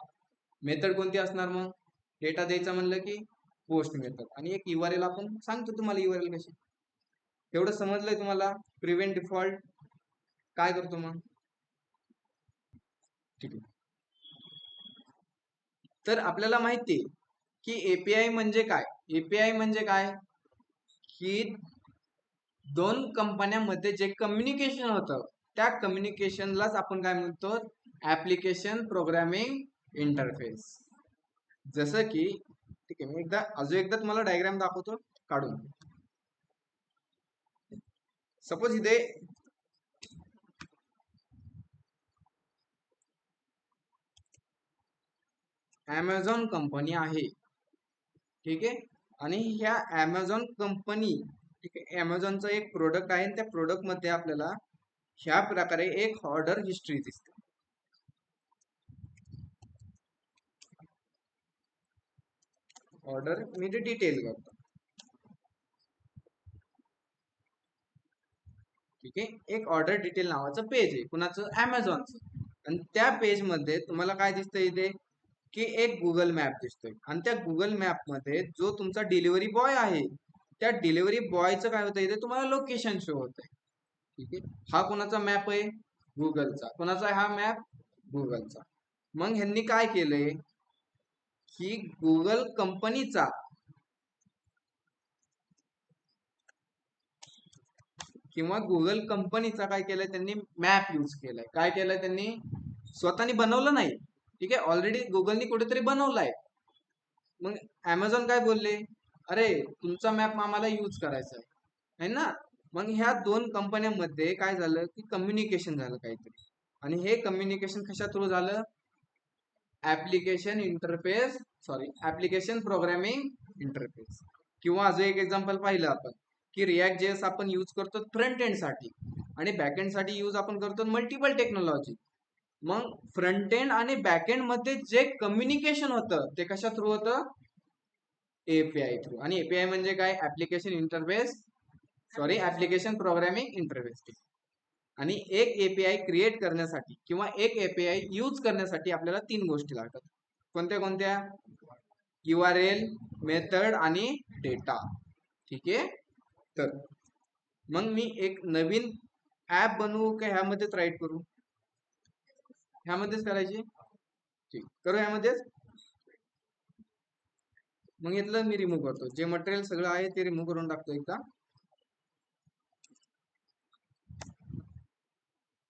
मेथड कोणती असणार मग डेटा द्यायचा म्हणलं की पोस्ट मेथड आणि एक URL आपण सांगतो तुम्हाला URL कशी. एवढं समजलंय तुम्हाला प्रिव्हेंट डिफॉल्ट काय करतो मग. ठीक आहे. तर आपल्याला माहिती आहे की API म्हणजे काय. API म्हणजे काय की दोन कंपन्यांमध्ये जे कम्युनिकेशन होतं त्या कम्युनिकेशनलाच आपण काय म्हणतो ऍप्लिकेशन प्रोग्रामिंग इंटरफेस. जसं की ठीक आहे मी एकदा तुम्हाला डायग्राम दाखवतो काढून. सपोज इथे ॲमेझॉन कंपनी आहे. ठीक आहे. आणि ह्या ॲमेझॉन कंपनी, ठीक आहे, ॲमेझॉनचं एक प्रोडक्ट आहे आणि त्या प्रोडक्ट मध्ये आपल्याला ह्या प्रकारे एक ऑर्डर हिस्ट्री दिसते. ऑर्डर मी ते डिटेल करतो. ठीक आहे. एक ऑर्डर डिटेल नावाचं पेज आहे, कुणाचं? ॲमेझॉनचं. आणि त्या पेज मध्ये तुम्हाला काय दिसतंय इथे, की एक गुगल मॅप दिसतोय. आणि त्या गुगल मॅप मध्ये जो तुमचा डिलिव्हरी बॉय आहे, त्या डिलिव्हरी बॉयचं काय होतं इथे, तुम्हाला लोकेशन शो होतंय. ठीक आहे. हा कोणाचा मॅप आहे? गुगलचा. कोणाचा आहे हा मॅप? गुगलचा. मग ह्यांनी काय केलंय, की गुगल कंपनीचा किंवा गुगल कंपनीचा काय केलंय त्यांनी, मॅप यूज केलाय. काय केलंय त्यांनी? स्वतःनी बनवलं नाही. ठीक आहे, ऑलरेडी गुगलनी कुठेतरी बनवलाय. मग ॲमेझॉन काय बोलले, अरे तुमचा मॅप आम्हाला यूज करायचा आहे ना. मग ह्या दोन कंपन्यांमध्ये काय झालं, की कम्युनिकेशन झालं काहीतरी. आणि हे कम्युनिकेशन कशा थ्रू झालं? Application interface, sorry, application programming interface. किंवा अजून एक एक्झाम्पल पाहिलं आपण, की रिॲक्ट जेएस आपण यूज करतो फ्रंट एंड साठी आणि बॅक एंड साठी यूज आपण करतो मल्टिपल टेक्नॉलॉजी. मग फ्रंट एंड आणि बॅक एंड मध्ये जे कम्युनिकेशन होतं ते कशा थ्रू होतं? API through. आणि एपीआय म्हणजे काय? Application interface, sorry, application programming interface. आणि एक एपीआय क्रिएट करण्यासाठी किंवा एक एपीआय यूज करण्यासाठी आपल्याला तीन गोष्टी लागतात. कोणत्या कोणत्या? URL, मेथड आणि डेटा. ठीक आहे. तर मग मी एक नवीन ऍप बनवू का ह्यामध्येच राईट करू? ह्यामध्येच करायची. ठीक, करू ह्यामध्येच. मग इथलं मी रिमूव्ह करतो, जे मटेरियल सगळं आहे ते रिमूव्ह करून टाकतो एकदा.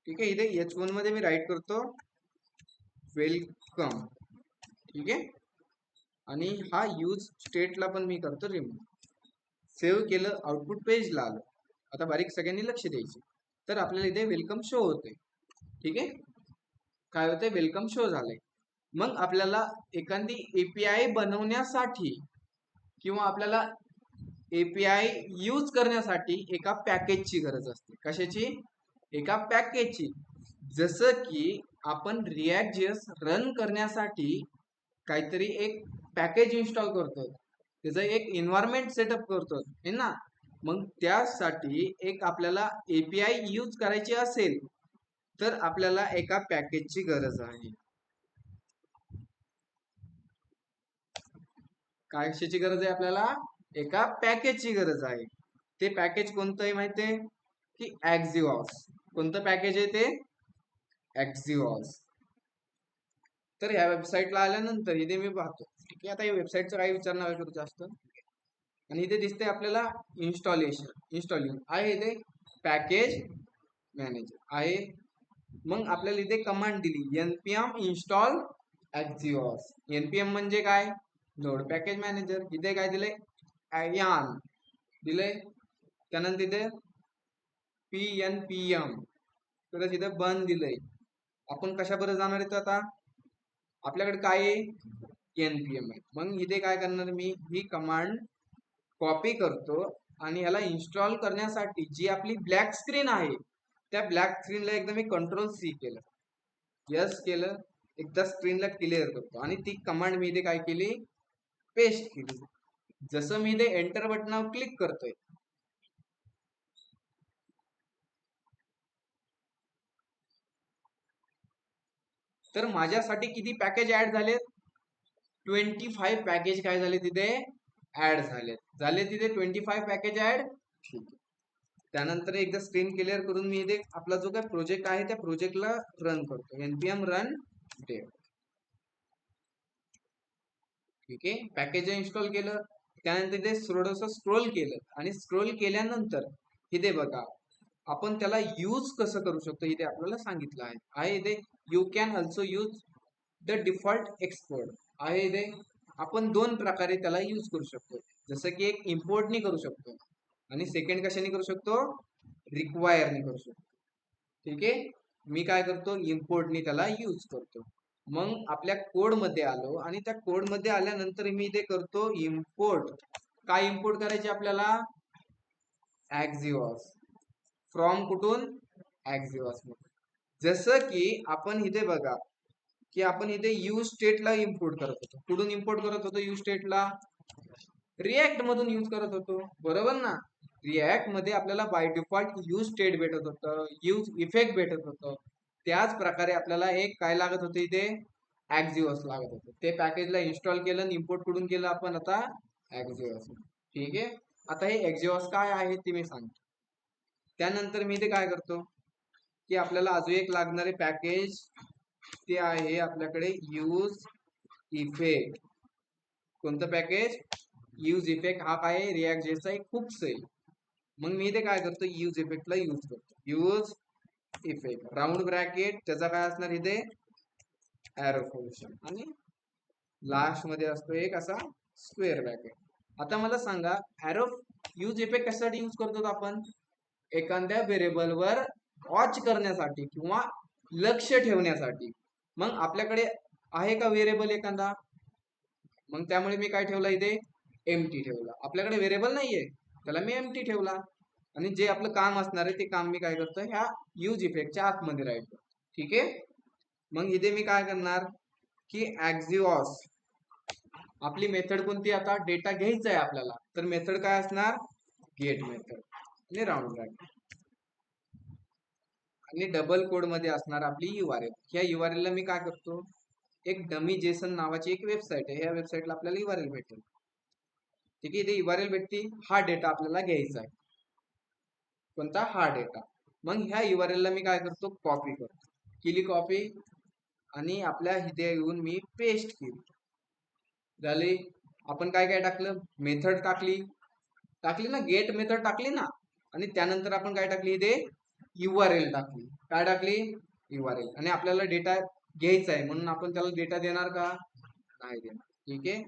ठीक आहे. इथे H1 मध्ये मी राईट करतो वेलकम. ठीक आहे. आणि हा यूज स्टेटला पण मी करतो रिमूव्ह. सेव्ह केलं, आउटपुट पेजला आलं. आता बारीक सगळ्यांनी लक्ष द्यायचे. तर आपल्याला इथे वेलकम शो होते. ठीक आहे. काय होते? वेलकम शो झालंय. मग आपल्याला एखादी एपीआय बनवण्यासाठी किंवा आपल्याला एपीआय यूज करण्यासाठी एका पॅकेजची गरज असते. कशाची? एका पॅकेजची. जसं की आपण रिॲक्ट जेएस रन करण्यासाठी काहीतरी एक पॅकेज इन्स्टॉल करतो, त्याचं एक एन्व्हायरमेंट सेटअप करतो हे ना. मग त्यासाठी एक आपल्याला एपीआय यूज करायची असेल तर आपल्याला एका पॅकेजची गरज आहे. कशाची गरज आहे आपल्याला? एका पॅकेजची गरज आहे. ते पॅकेज कोणतं आहे माहिती आहे? की ॲक्झिओस. कोणतं पॅकेज आहे ते? ॲक्झिओस. तर ह्या वेबसाईटला आल्यानंतर इथे मी पाहतो, ठीक आहे, आता या वेबसाईटचं काही विचार नाही करू जास्त. आणि इथे दिसते आपल्याला इन्स्टॉलिंग आहे. इथे पॅकेज मॅनेजर आहे. मग आपल्याला इथे कमांड दिली npm इन्स्टॉल ॲक्झिओस. npm म्हणजे काय? Node package manager. इथे काय दिलंय? यान दिलंय. त्यानंतर इथे pnpm, तर तिथे बन दिलंय. आपण कशा बरं जाणार आहे आता? आपल्याकडे काय आहे? npm आहे. मग इथे काय करणार मी? ही कमांड कॉपी करतो आणि ह्याला इन्स्टॉल करण्यासाठी जी आपली ब्लॅक स्क्रीन आहे त्या ब्लॅक स्क्रीनला एकदा मी कंट्रोल-C केलं, यस केलं, एकदा स्क्रीनला क्लिअर करतो आणि ती कमांड मी इथे काय केली? पेस्ट केली. जसं मी इथे एंटर बटनावर क्लिक करतोय, तर माझ्यासाठी किती पॅकेज ऍड झालेत? 25 पॅकेज काय झाले तिथे? ऍड झाले तिथे 25 पॅकेज ऍड. त्यानंतर एकदा स्क्रीन क्लिअर करून मी इथे आपला जो काय प्रोजेक्ट आहे त्या प्रोजेक्टला रन करतो, npm रन डेव. ठीक आहे. पॅकेज इन्स्टॉल केलं, त्यानंतर इथे थोडंसं स्क्रोल केलं आणि स्क्रोल केल्यानंतर इथे बघा आपण त्याला यूज कसं करू शकतो इथे आपल्याला सांगितलं आहे. इथे you can also use the default export आहे. इथे आपण दोन प्रकारे त्याला यूज करू शकतो. जसं की एक इम्पोर्टनी करू शकतो आणि सेकंड कशाने करू शकतो? रिक्वायरने करू शकतो. ठीक आहे. मी काय करतो? इम्पोर्टनी त्याला यूज करतो. मग आपल्या कोड मध्ये आलो आणि त्या कोड मध्ये आल्यानंतर मी इथे करतो इम्पोर्ट. काय इम्पोर्ट करायचे आपल्याला? Axios. फ्रॉम कुठून? Axios मधून. जसं की आपण इथे बघा की आपण इथे यूज स्टेटला इम्पोर्ट करत होतो. कुठून इम्पोर्ट करत होतो यूज स्टेटला? रिॲक्ट मधून यूज करत होतो, बरोबर ना? रिॲक्ट मध्ये आपल्याला बाय डिफॉल्ट यूज स्टेट भेटत होतं, यूज इफेक्ट भेटत होतं. त्याच प्रकारे आपल्याला एक काय लागत होते इथे? Axios लागत होतं. ते पॅकेजला इन्स्टॉल केलं आणि इम्पोर्ट कुठून केलं आपण आता? Axios. ठीक आहे. आता हे Axios काय आहे ते मी सांगतो. त्यानंतर मी इथे काय करतो की आपल्याला अजून एक लागणारे पॅकेज ते आहे आपल्याकडे यूज इफेक्ट. कोणतं पॅकेज? Use effect. हा काय आहे? रिॲक्ट.जेएसचा एक खूपच आहे. मग मी इथे काय करतो? यूज इफेक्टला यूज करतो. यूज इफेक्ट राऊंड ब्रॅकेट, त्याचा काय असणार इथे? एरो फंक्शन, आणि लास्ट मध्ये असतो एक असा स्क्वेअर ब्रॅकेट. आता मला सांगा, एरो यूज इफेक्ट कशासाठी यूज करतो आपण? एखाद्या व्हेरिएबलवर वॉच करण्यासाठी किंवा लक्ष ठेवण्यासाठी. मग आपल्याकडे आहे का व्हेरिएबल एखादा? मग त्यामुळे मी काय ठेवला इथे? एम्प्टी ठेवला. आपल्याकडे व्हेरिएबल नाहीये, त्याला मी एम्प्टी ठेवला. आणि जे आपलं काम असणार आहे ते काम मी काय करतो? ह्या यूज इफेक्टच्या आतमध्ये राहतो. ठीक आहे. मग इथे मी काय करणार की Axios, आपली मेथड कोणती? आता डेटा घ्यायचा आहे आपल्याला, तर मेथड काय असणार? गेट मेथड आणि राऊंड ब्रॅकेट. आणि डबल कोड मध्ये असणार आपली URL. ह्या URL ला मी काय करतो? एक डमी जेसन नावाची एक वेबसाईट आहे, ह्या वेबसाईटला आपल्याला URL भेटेल. ठीक आहे. इथे URL भेटती. हा डेटा आपल्याला घ्यायचा आहे. कोणता? हा डेटा. मग ह्या URL ला मी काय करतो? कॉपी करतो. केली कॉपी आणि आपल्या इथे येऊन मी पेस्ट केली. झाले. आपण काय काय टाकलं? मेथड टाकली ना, गेट मेथड टाकली ना. आणि त्यानंतर आपण काय टाकली इथे? URL टाकली. काय टाकली? URL. आणि आपल्याला डेटा घ्यायचा आहे म्हणून आपण त्याला डेटा देणार का? नाही देणार. ठीक आहे.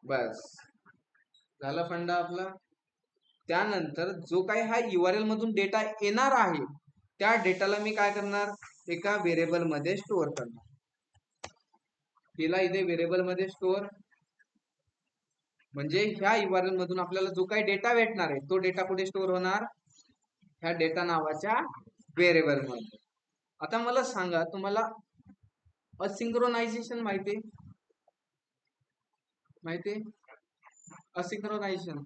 बस झाला फंडा आपला. त्यानंतर जो काही हा URL मधून डेटा येणार आहे त्या डेटाला मी काय करणार? एका व्हेरिएबल मध्ये स्टोअर करणार. तिला इथे व्हेरिएबल मध्ये स्टोअर, म्हणजे ह्या URL मधून आपल्याला जो काही डेटा भेटणार आहे तो डेटा कुठे स्टोअर होणार? ह्या डेटा नावाच्या व्हेरिएबल मध्ये. आता मला सांगा, तुम्हाला असिंक्रोनायझेशन माहिती आहे? असिंक्रोनायझेशन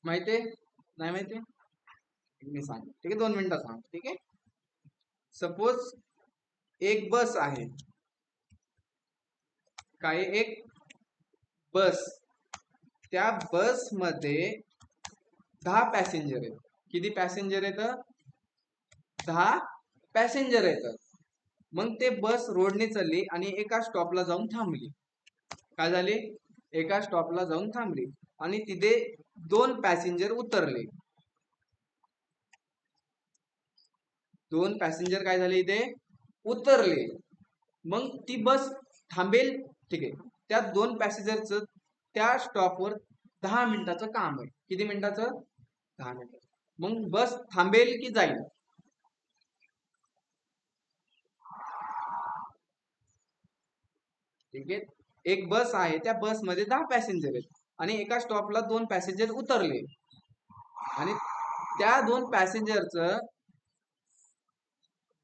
माहिती आहे? नाही माहिती? मी सांग. ठीक आहे, 2 मिनिटं सांग. ठीक आहे. सपोज एक बस आहे, काय? एक बस. त्या बस मध्ये 10 पॅसेंजर आहेत. किती पॅसेंजर आहेत? 10 पॅसेंजर आहेत. मग ते बस रोडने चालली आणि एका स्टॉपला जाऊन थांबली. काय झाली? एका स्टॉपला जाऊन थांबली आणि तिथे 2 पॅसेंजर उतरले. 2 पॅसेंजर काय झाले? इथे उतरले. मग ती बस थांबेल. ठीक आहे. त्या 2 पॅसेंजरचं त्या स्टॉपवर 10 मिनिटाचं काम आहे. किती मिनिटाचं? 10 मिनिटाचं. मग बस थांबेल की जाईल? ठीक आहे. एक बस आहे, त्या बसमध्ये 10 पॅसेंजर आहेत आणि एका स्टॉपला 2 पॅसेंजर उतरले आणि त्या 2 पॅसेंजरचं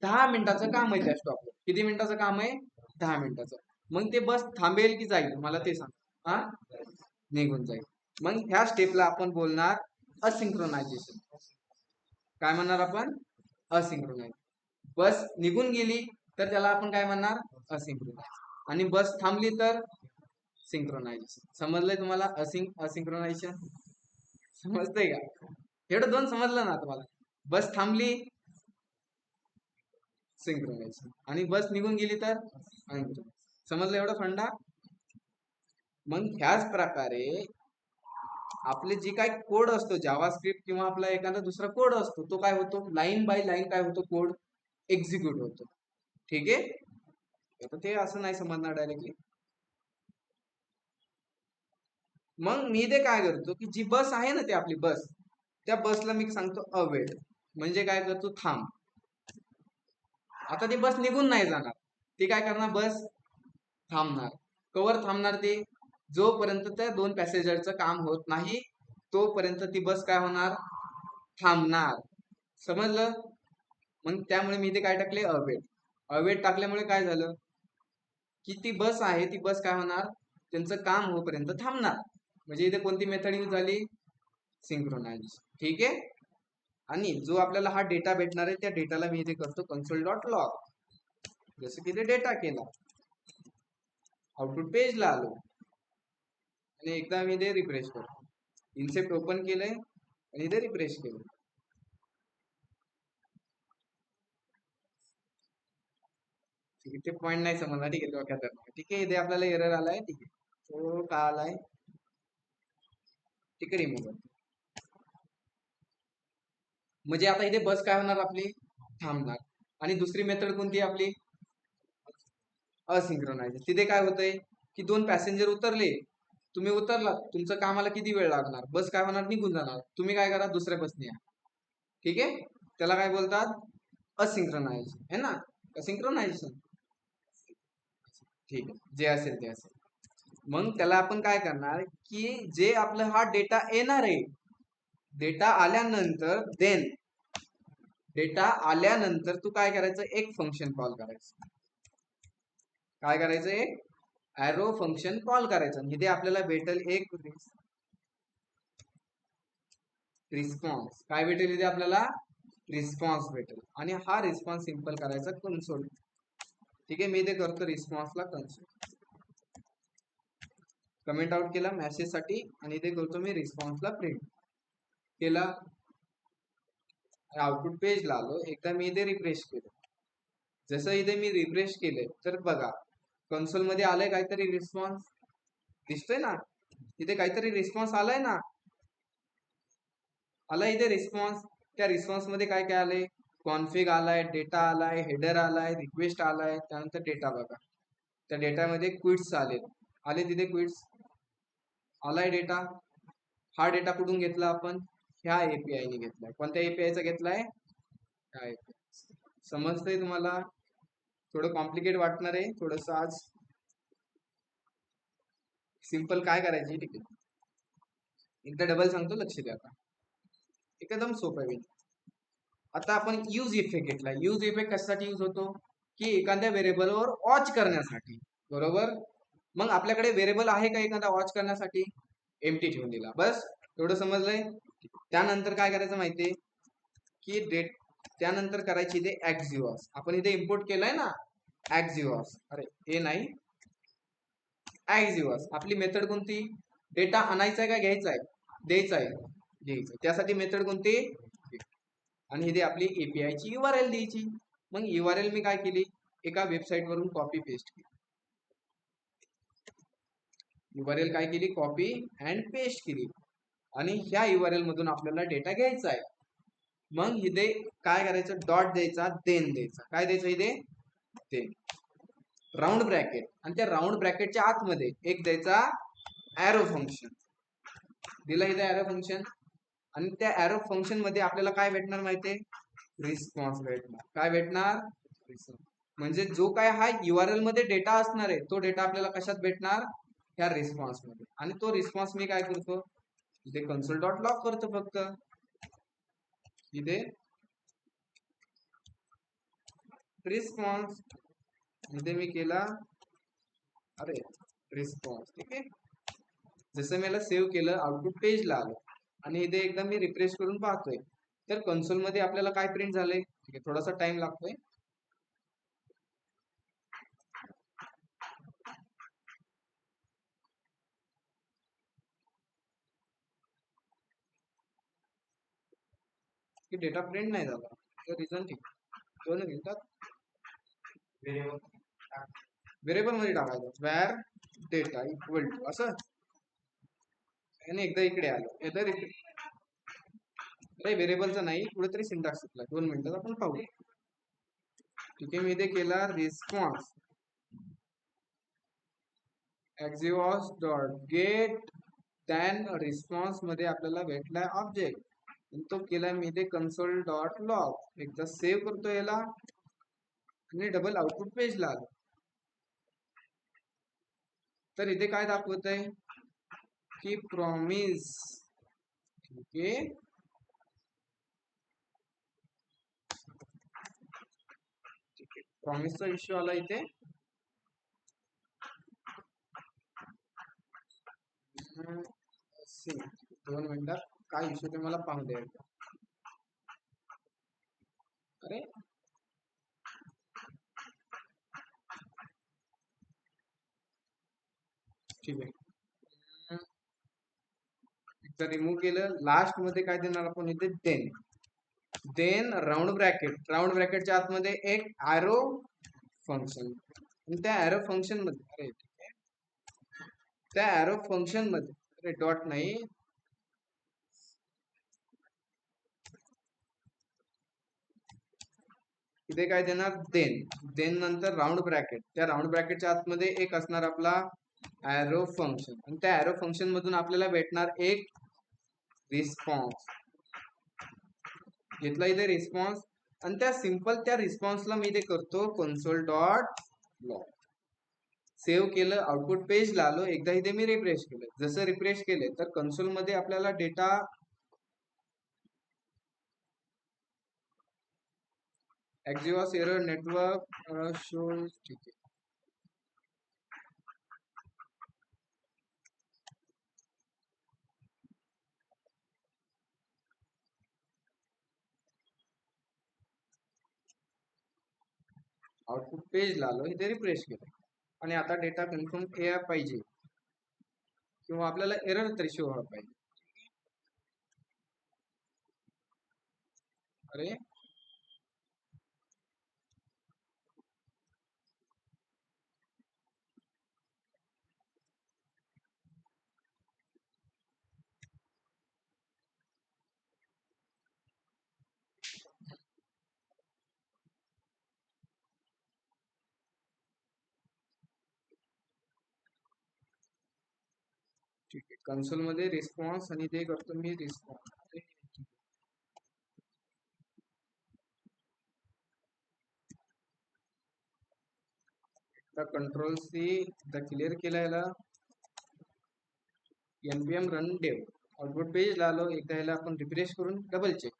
10 मिनिटाचं काम आहे त्या स्टॉपवर. किती मिनिटाचं काम आहे? 10 मिनिटाचं. मग ते बस थांबेल की जाईल? मला ते सांग. हा, निघून जाईल. मग ह्या स्टेपला आपण बोलणार असिंक्रोनायझेशन. काय म्हणणार आपण? असिंक्रोनायझेशन. बस निघून गेली तर त्याला आपण काय म्हणणार? असिंक्रोनायझेशन. आणि बस थांबली तर सिंक्रोनायझेशन. समजलंय तुम्हाला? असिंक्रोनायझेशन समजतंय का? एवढं 2 समजलं ना तुम्हाला? बस थांबली सिंक्रोनायझेशन आणि बस निघून गेली तर अनसिंक्रोनायझेशन. समजलं एवढं फंडा? मग ह्याच प्रकारे आपले जे काय कोड असतो जावास्क्रिप्ट किंवा आपला एखादा दुसरा कोड असतो तो काय होतो? लाईन बाय लाईन काय होतो? कोड एक्झिक्यूट होतो. ठीक आहे. आता ते असं नाही समजणार डायरेक्टली. मग मी ते काय करतो की जी बस आहे ना, ती आपली बस, त्या बसला मी सांगतो अवेट. म्हणजे काय करतो? थांब. आता ती बस निघून नाही जाणार. ती काय करणार, बस थांबणार. कवर थांबणार ती, जोपर्यंत त्या दोन पॅसेंजरचं काम होत नाही तोपर्यंत ती बस काय होणार, थांबणार. समजलं? मग त्यामुळे मी इथे काय टाकले, अवेट. अवेट टाकल्यामुळे काय झालं की ती बस आहे, ती बस काय होणार, त्यांचं काम होईपर्यंत थांबणार. म्हणजे इथे कोणती मेथड यूज झाली, सिंक्रोनाइज. ठीक आहे. आणि जो आपल्याला हा डेटा भेटणार आहे त्या डेटाला मी इथे करतो कन्सोल डॉट लॉग. जसं की इथे डेटा केला, आउटपुट पेजला आलो आणि एकदा मी इथे रिफ्रेश करतो. इन्सेप्ट ओपन केलंय आणि इथे रिफ्रेश केलं. ठीक आहे, ते पॉईंट नाही समजला. ठीक आहे, डोक्यात आलं. ठीक आहे, इथे आपल्याला एरर आलाय. ठीक आहे, तो का आलाय, ठीक आहे, रिमूव्ह. म्हणजे आता इथे बस काय होणार आपली, थांबणार. आणि दुसरी मेथड कोणती आपली, असिंक्रोनाइज. तिथे काय होतंय की दोन पॅसेंजर उतरले, तुम्ही उतरलात, तुमचं कामाला किती वेळ लागणार, बस काय होणार, निघून जाणार. तुम्ही काय करा, दुसऱ्या बसने या. ठीक आहे, त्याला काय बोलतात, असिंक्रोनाइज है ना, असिंक्रोनायझेशन. ठीक आहे, जे असेल ते असेल. मग त्याला आपण काय करणार की जे आपलं हा डेटा येणार आहे, डेटा आल्यानंतर डेटा आल्यानंतर तू काय करायचं, एक फंक्शन कॉल करायचं. काय करायचं, एक ॲरो फंक्शन कॉल करायचं. इथे आपल्याला भेटेल एक रिस्पॉन्स. काय भेटेल इथे आपल्याला, रिस्पॉन्स भेटेल. आणि हा रिस्पॉन्स सिंपल करायचा कन्सोल. ठीक आहे, मी इथे करतो रिस्पॉन्सला कन्सोल, कमेंट आउट केला मेसेज साठी आणि इथे करतो मी रिस्पॉन्सला प्रिंट केला. आउटपुट पेजला आलो. एकदा मी इथे रिफ्रेश केलं. जसं इथे मी रिफ्रेश केलंय तर बघा कन्सोल मध्ये आलंय काहीतरी रिस्पॉन्स, दिसतोय ना, इथे काहीतरी रिस्पॉन्स आलाय ना, आलाय इथे रिस्पॉन्स. त्या रिस्पॉन्स मध्ये काय काय आलंय, कॉन्फिग आलाय, डेटा आलाय, हेडर आलाय, रिक्वेस्ट आलाय, त्यानंतर डेटा. बघा त्या डेटामध्ये क्विट्स आले तिथे क्विट्स आलाय डेटा. हा डेटा कुठून घेतला आपण, ह्या एपीआय ने घेतलाय. कोणत्या एपीआय चा घेतलाय, ह्या API. समजतंय तुम्हाला, थोडं कॉम्प्लिकेट वाटणार आहे थोडस आज. सिंपल काय करायची, ठीक आहे, एकदा डबल सांगतो, लक्ष द्या. आता एकदम सोपं आहे. आता आपण यूज इफेक्ट घेतला. यूज इफेक्ट कशासाठी यूज होतो, की एखाद्या व्हेरिएबलवर वॉच करण्यासाठी. बरोबर, मग आपल्याकडे व्हेरिएबल आहे का एखादा वॉच करण्यासाठी, एम्प्टी ठेवून दिला, बस एवढं समजलंय. त्यानंतर काय करायचं माहितीये की त्यानंतर करायची इथे एक्झिओस. आपण इथे इम्पोर्ट केलंय ना एक्झिओस, अरे हे नाही, एक्झिओस. आपली मेथड कोणती, डेटा आणायचा आहे का घ्यायचा आहे, द्यायचा आहे, घ्यायचा. त्यासाठी मेथड कोणती, आणि इथे आपली एपीआय ची URL द्यायची. मग URL मी काय केली, एका वेबसाईट वरून कॉपी पेस्ट केली. URL काय केली, कॉपी अँड पेस्ट केली. आणि ह्या URL मधून आपल्याला डेटा घ्यायचा आहे. मग इथे काय करायचं, डॉट द्यायचा, देन द्यायचा. काय द्यायचं इथे, देन, राऊंड ब्रॅकेट. आणि त्या राऊंड ब्रॅकेटच्या आतमध्ये एक द्यायचा ॲरो फंक्शन. दिला इथे ॲरो फंक्शन. आणि त्या ॲरो फंक्शन मध्ये आपल्याला काय भेटणार माहितीये, रिस्पॉन्स भेटणार. काय भेटणार, रिस्पॉन्स. म्हणजे जो काय हा URL मध्ये डेटा असणार आहे तो डेटा आपल्याला कशात भेटणार, ह्या रिस्पॉन्स मध्ये. आणि तो रिस्पॉन्स मी काय करतो, इथे कन्सोल डॉट लॉग करतो. फक्त इथे रिस्पॉन्स, इथे मी केला, अरे रिस्पॉन्स. ठीक आहे, जसं मला सेव्ह केलं, आउटपुट पेजला आलं. आणि इथे एकदा मी रिफ्रेश करून पाहतोय तर कन्सोल मध्ये आपल्याला काय प्रिंट झालंय. ठीक आहे, थोडासा टाइम लागतोय. की डेटा प्रिंट नाही झाला, रिझन ठीक, दोन मिनिटात व्हेरिएबल मध्ये टाकायचं, वॅर डेटा इक्वल टू असं. आणि एकदा इकडे आलो, एकदा काही व्हेरिएबलचा नाही, कुठेतरी सिंटॅक्स सुटला. 2 मिनिटात आपण पाहू. ठीक आहे, मी इथे केला response axios dot get, then response मध्ये आपल्याला भेटलाय ऑब्जेक्ट, तो केला मी इथे कन्सोल डॉट लॉग. एकदा सेव्ह करतो याला आणि डबल आउटपुट पेजला आलो. तर इथे काय दाखवत आहे की प्रॉमिस. ओके, प्रॉमिसचा इश्यू आला इथे. दोन मिनिटात काय इश्यू ते मला पाहू द्या. अरे ठीक आहे, एकदा रिमूव्ह केलं. लास्ट मध्ये काय देणार आपण इथे, देन राऊंड ब्रॅकेटच्या आतमध्ये एक ॲरो फंक्शन. आणि त्या ॲरो फंक्शन मध्ये, अरे ठीक आहे, त्या ॲरो फंक्शन मध्ये, अरे डॉट नाही, इथे काय देणार, देन नंतर राऊंड ब्रॅकेट. त्या राऊंड ब्रॅकेटच्या आतमध्ये एक असणार आपला ॲरो फंक्शन. आणि त्या ॲरो फंक्शन मधून आपल्याला भेटणार एक रिस्पॉन्स. घेतला इथे रिस्पॉन्स. आणि त्या रिस्पॉन्सला मी इथे करतो कन्सोल डॉट लॉग. सेव्ह केलं, आउटपुट पेजला आलो. एकदा इथे मी रिफ्रेश केलं. जसं रिफ्रेश केले तर कन्सोल मध्ये आपल्याला डेटा एक्झिओस एरर नेटवर्क शो. ठीक आहे, आउटपुट पेजला आलो, इथे रिफ्रेश केलं. आणि आता डेटा कन्फर्म केला पाहिजे किंवा आपल्याला एरर तरी शो व्हायला पाहिजे. अरे ठीक आहे, कन्सोल मध्ये रिस्पॉन्स आणि ते करतो मी रिस्पॉन्स. कंट्रोल सी एकदा क्लिअर केला याला, npm रन डेव. आउटपुट पेज ला आलो. एकदा याला आपण रिफ्रेश करून डबल चेक.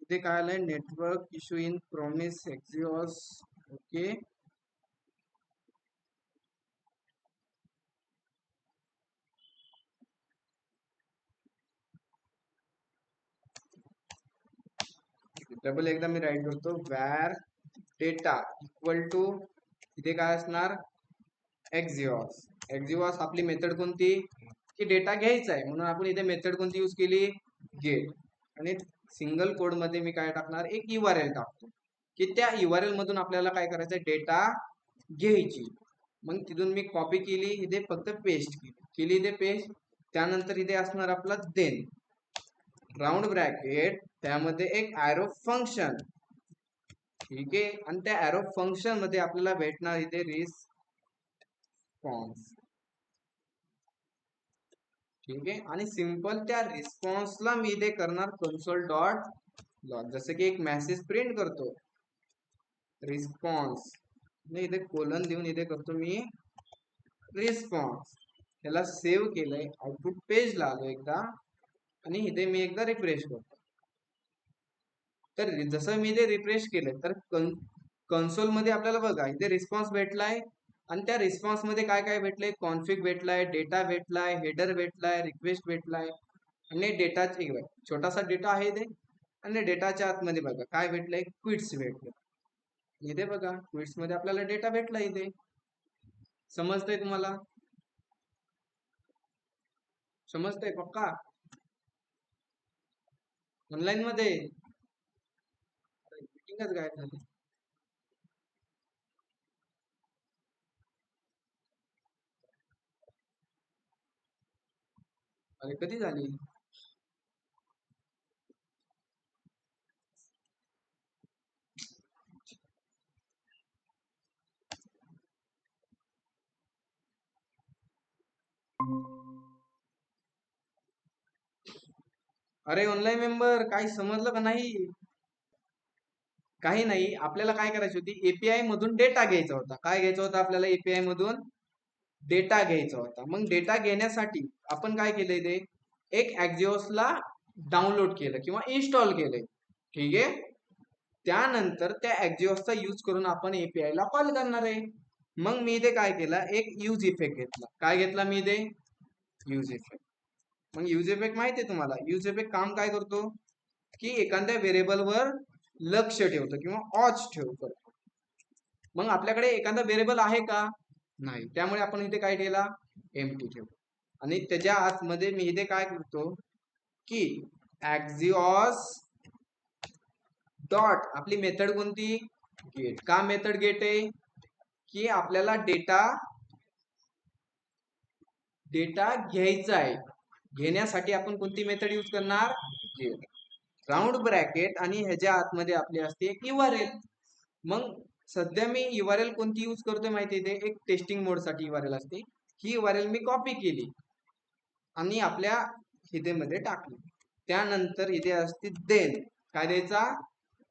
इथे काय आलंय, network issue in promise axios. Okay, double एकदा मी राईट करतो, वॅर डेटा इक्वल टू, इथे काय असणार, एक्झिओस. एक्झिओस आपली मेथड कोणती, की डेटा घ्यायचा आहे म्हणून आपण इथे मेथड कोणती यूज केली, गेट. आणि सिंगल कोड मध्ये मी काय टाकणार, एक URL टाकतो की त्या URL मधून आपल्याला काय करायचं, डेटा घ्यायची. मग तिथून मी कॉपी केली, इथे फक्त पेस्ट केली इथे पेस्ट. त्यानंतर इथे असणार आपला देन राऊंड ब्रॅकेट, त्यामध्ये एक ॲरो फंक्शन. ठीक आहे, आणि त्या ॲरो फंक्शन मध्ये आपल्याला भेटणार इथे रिस्पॉन्स. ठीक आहे, आणि सिंपल त्या रिस्पॉन्सला मी इथे करणार कन्सोल डॉट लॉग. जसं की एक मेसेज प्रिंट करतो, रिस्पॉन्स इथे कोलन देऊन इथे करतो मी रिस्पॉन्स. त्याला सेव्ह केलंय, आउटपुट पेजला आलो एकदा. आणि इथे मी एकदा रिफ्रेश करतो. तर जसं मी इथे रिफ्रेश केलं तर कन्सोल मध्ये आपल्याला बघा इथे रिस्पॉन्स भेटलाय. आणि त्या रिस्पॉन्स मध्ये काय काय भेटलंय, कॉन्फिग भेटलाय, डेटा भेटलाय, हेडर भेटलाय, रिक्वेस्ट भेटलाय. आणि डेटा छोटासा डेटा आहे इथे. आणि डेटाच्या आतमध्ये बघा काय भेटलंय, क्विट्स भेटले. इथे बघा क्विट्स मध्ये आपल्याला डेटा भेटला. इथे समजतंय तुम्हाला, समजतंय पक्का, ऑनलाईन मध्ये मीटिंगच गायब झाली. अरे कधी झाली, अरे ऑनलाईन मेंबर काही समजलं का नाही, काही नाही, आपल्याला काय करायची होती, एपीआय मधून डेटा घ्यायचा होता. काय घ्यायचा होता आपल्याला, एपीआय मधून डेटा घ्यायचा होता. मग डेटा घेण्यासाठी आपण काय केलंय, ते एक ला डाउनलोड केलं किंवा इन्स्टॉल केलंय. ठीक आहे. त्यानंतर त्या चा यूज करून आपण एपीआय ला कॉल करणार आहे. मग मी इथे काय केलं, एक यूज इफेक्ट घेतला. काय घेतला मी इथे, यूज इफेक्ट. मग यूज इफेक्ट माहिती आहे तुम्हाला, यूज इफेक्ट काम काय करतो की एखाद्या व्हेरिएबलवर लक्ष ठेवतो किंवा वॉच ठेवतो. मग आपल्याकडे एखादा व्हेरिएबल आहे का, नाही, त्यामुळे आपण इथे काय केला, एम्प्टी ठेवतो. आणि त्याच्या आतमध्ये मी इथे काय करतो की एक्झिऑस डॉट, आपली मेथड कोणती, गेट. का मेथड गेट आहे की आपल्याला डेटा घ्यायचा आहे. घेण्यासाठी आपण कोणती मेथड यूज करणार, गेट. राऊंड ब्रॅकेट आणि ह्याच्या आतमध्ये आपली असते URL. मग सध्या मी URL कोणती यूज करतोय माहिती आहे, एक टेस्टिंग मोड साठी URL असते. ही URL मी कॉपी केली आणि आपल्या मध्ये टाकली. त्यानंतर इथे असते देन. काय द्यायचा,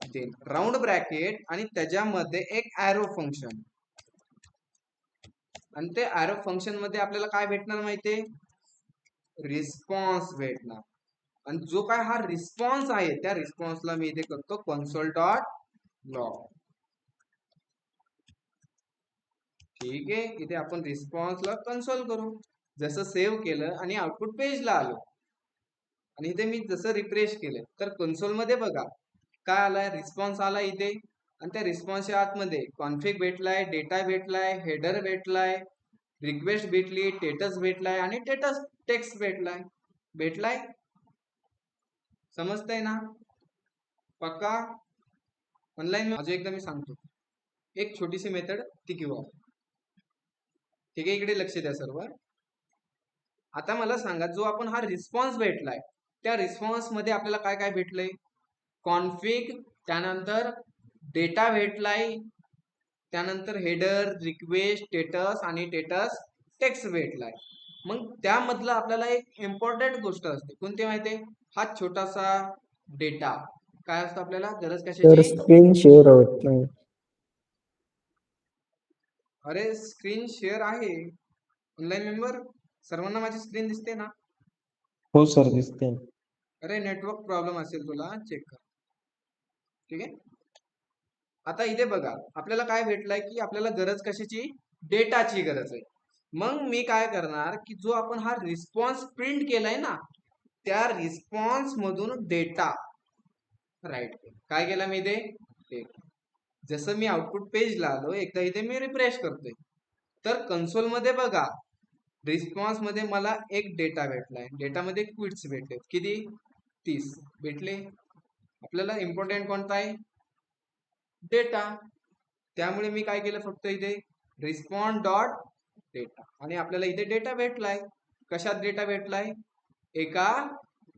देन राऊंड ब्रॅकेट आणि त्याच्यामध्ये एक ॲरो फंक्शन. आणि ते ॲरो फंक्शन मध्ये आपल्याला काय भेटणार माहितीये, रिस्पॉन्स भेटणार. आणि जो काय हा रिस्पॉन्स आहे, त्या रिस्पॉन्सला मी इथे करतो कन्सोल डॉट लॉग. ठीक आहे. इथे आपण रिस्पॉन्सला कन्सोल करू. जसं सेव्ह केलं आणि आउटपुट पेजला आलो आणि इथे मी जसं रिफ्रेश केलं तर कन्सोल मध्ये बघा काय आलाय, रिस्पॉन्स आला इथे. आणि त्या रिस्पॉन्सच्या आतमध्ये कॉन्फिग भेटलाय, डेटा भेटलाय, हेडर भेटलाय, रिक्वेस्ट भेटली, स्टेटस भेटलाय आणि स्टेटस टेक्स्ट भेटलाय. समजतंय ना, पक्का. ऑनलाईन अजून एकदा मी सांगतो, एक छोटीशी मेथड ती किंवा. ठीक आहे, इकडे लक्ष द्या सर्व. आता मला सांगा, जो आपण हा रिस्पॉन्स भेटलाय, त्या रिस्पॉन्स मध्ये आपल्याला काय काय भेटलंय, कॉन्फिग, त्यानंतर डेटा भेटलाय, त्यानंतर हेडर, रिक्वेस्ट, स्टेटस आणि स्टेटस टेक्स्ट भेटलाय. मग त्यामधलं आपल्याला एक इम्पॉर्टंट गोष्ट असते, कोणती माहितीये, हा छोटासा डेटा. काय असतं आपल्याला गरज तर कशाची, स्क्रीन शेअर होत नाही. अरे स्क्रीन शेअर आहे ऑनलाईन मेंबर, सर्वांना माझी स्क्रीन दिसते ना. हो सर, दिसते. अरे नेटवर्क प्रॉब्लेम असेल, तुला चेक कर. ठीक आहे. आता इथे बघा आपल्याला काय भेटलंय की आपल्याला गरज कशाची, डेटाची गरज आहे. मग मी काय करणार की जो आपण हा रिस्पॉन्स प्रिंट केलाय ना, त्या रिस्पॉन्स मधून डेटा राईट काय केला मी इथे, डेटा. जसं मी आउटपुट पेजला आलो, एकदा इथे मी रिफ्रेश करतोय तर कन्सोल मध्ये बघा रिस्पॉन्स मध्ये मला एक डेटा भेटलाय. डेटामध्ये क्विट्स भेटले, किती, 30 भेटले. आपल्याला इम्पॉर्टंट कोणता आहे, डेटा. त्यामुळे मी काय केलं, फक्त इथे रिस्पॉन्ड डॉट डेटा आणि आपल्याला इथे डेटा भेटलाय. कशात डेटा भेटलाय, एका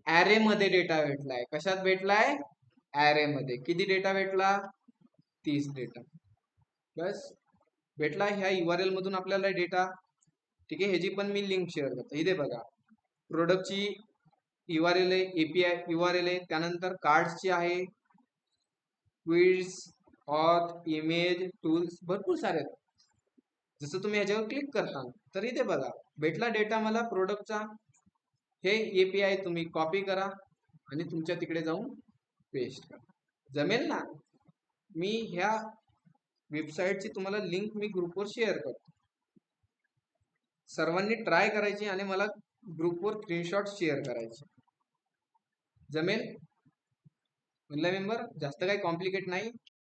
ॲरे मध्ये डेटा भेटलाय. कशात भेटलाय, ॲरे मध्ये. किती डेटा भेटला, 30 डेटा. बस भेटला ह्या URL मधून आपल्याला डेटा. ठीक आहे, ह्याची पण मी लिंक शेअर करतो. इथे बघा प्रोडक्टची URL आहे, एपीआय URL आहे, त्यानंतर कार्ड्सची आहे, क्विज, ऑथ, इमेज, टूल्स, भरपूर सारे आहेत. जसं तुम्ही ह्याच्यावर क्लिक करता तर इथे बघा भेटला डेटा मला प्रोडक्टचा. हे एपीआय तुम्ही कॉपी करा आणि तुमच्या तिकडे जाऊन पेस्ट करा. जमेल ना. मी ह्या वेबसाईटची तुम्हाला लिंक मी ग्रुपवर शेअर करतो. सर्वांनी ट्राय करायची आणि मला ग्रुपवर स्क्रीनशॉट शेअर करायचे. जमेल. म्हणलं मेंबर, जास्त काही कॉम्प्लिकेट नाही.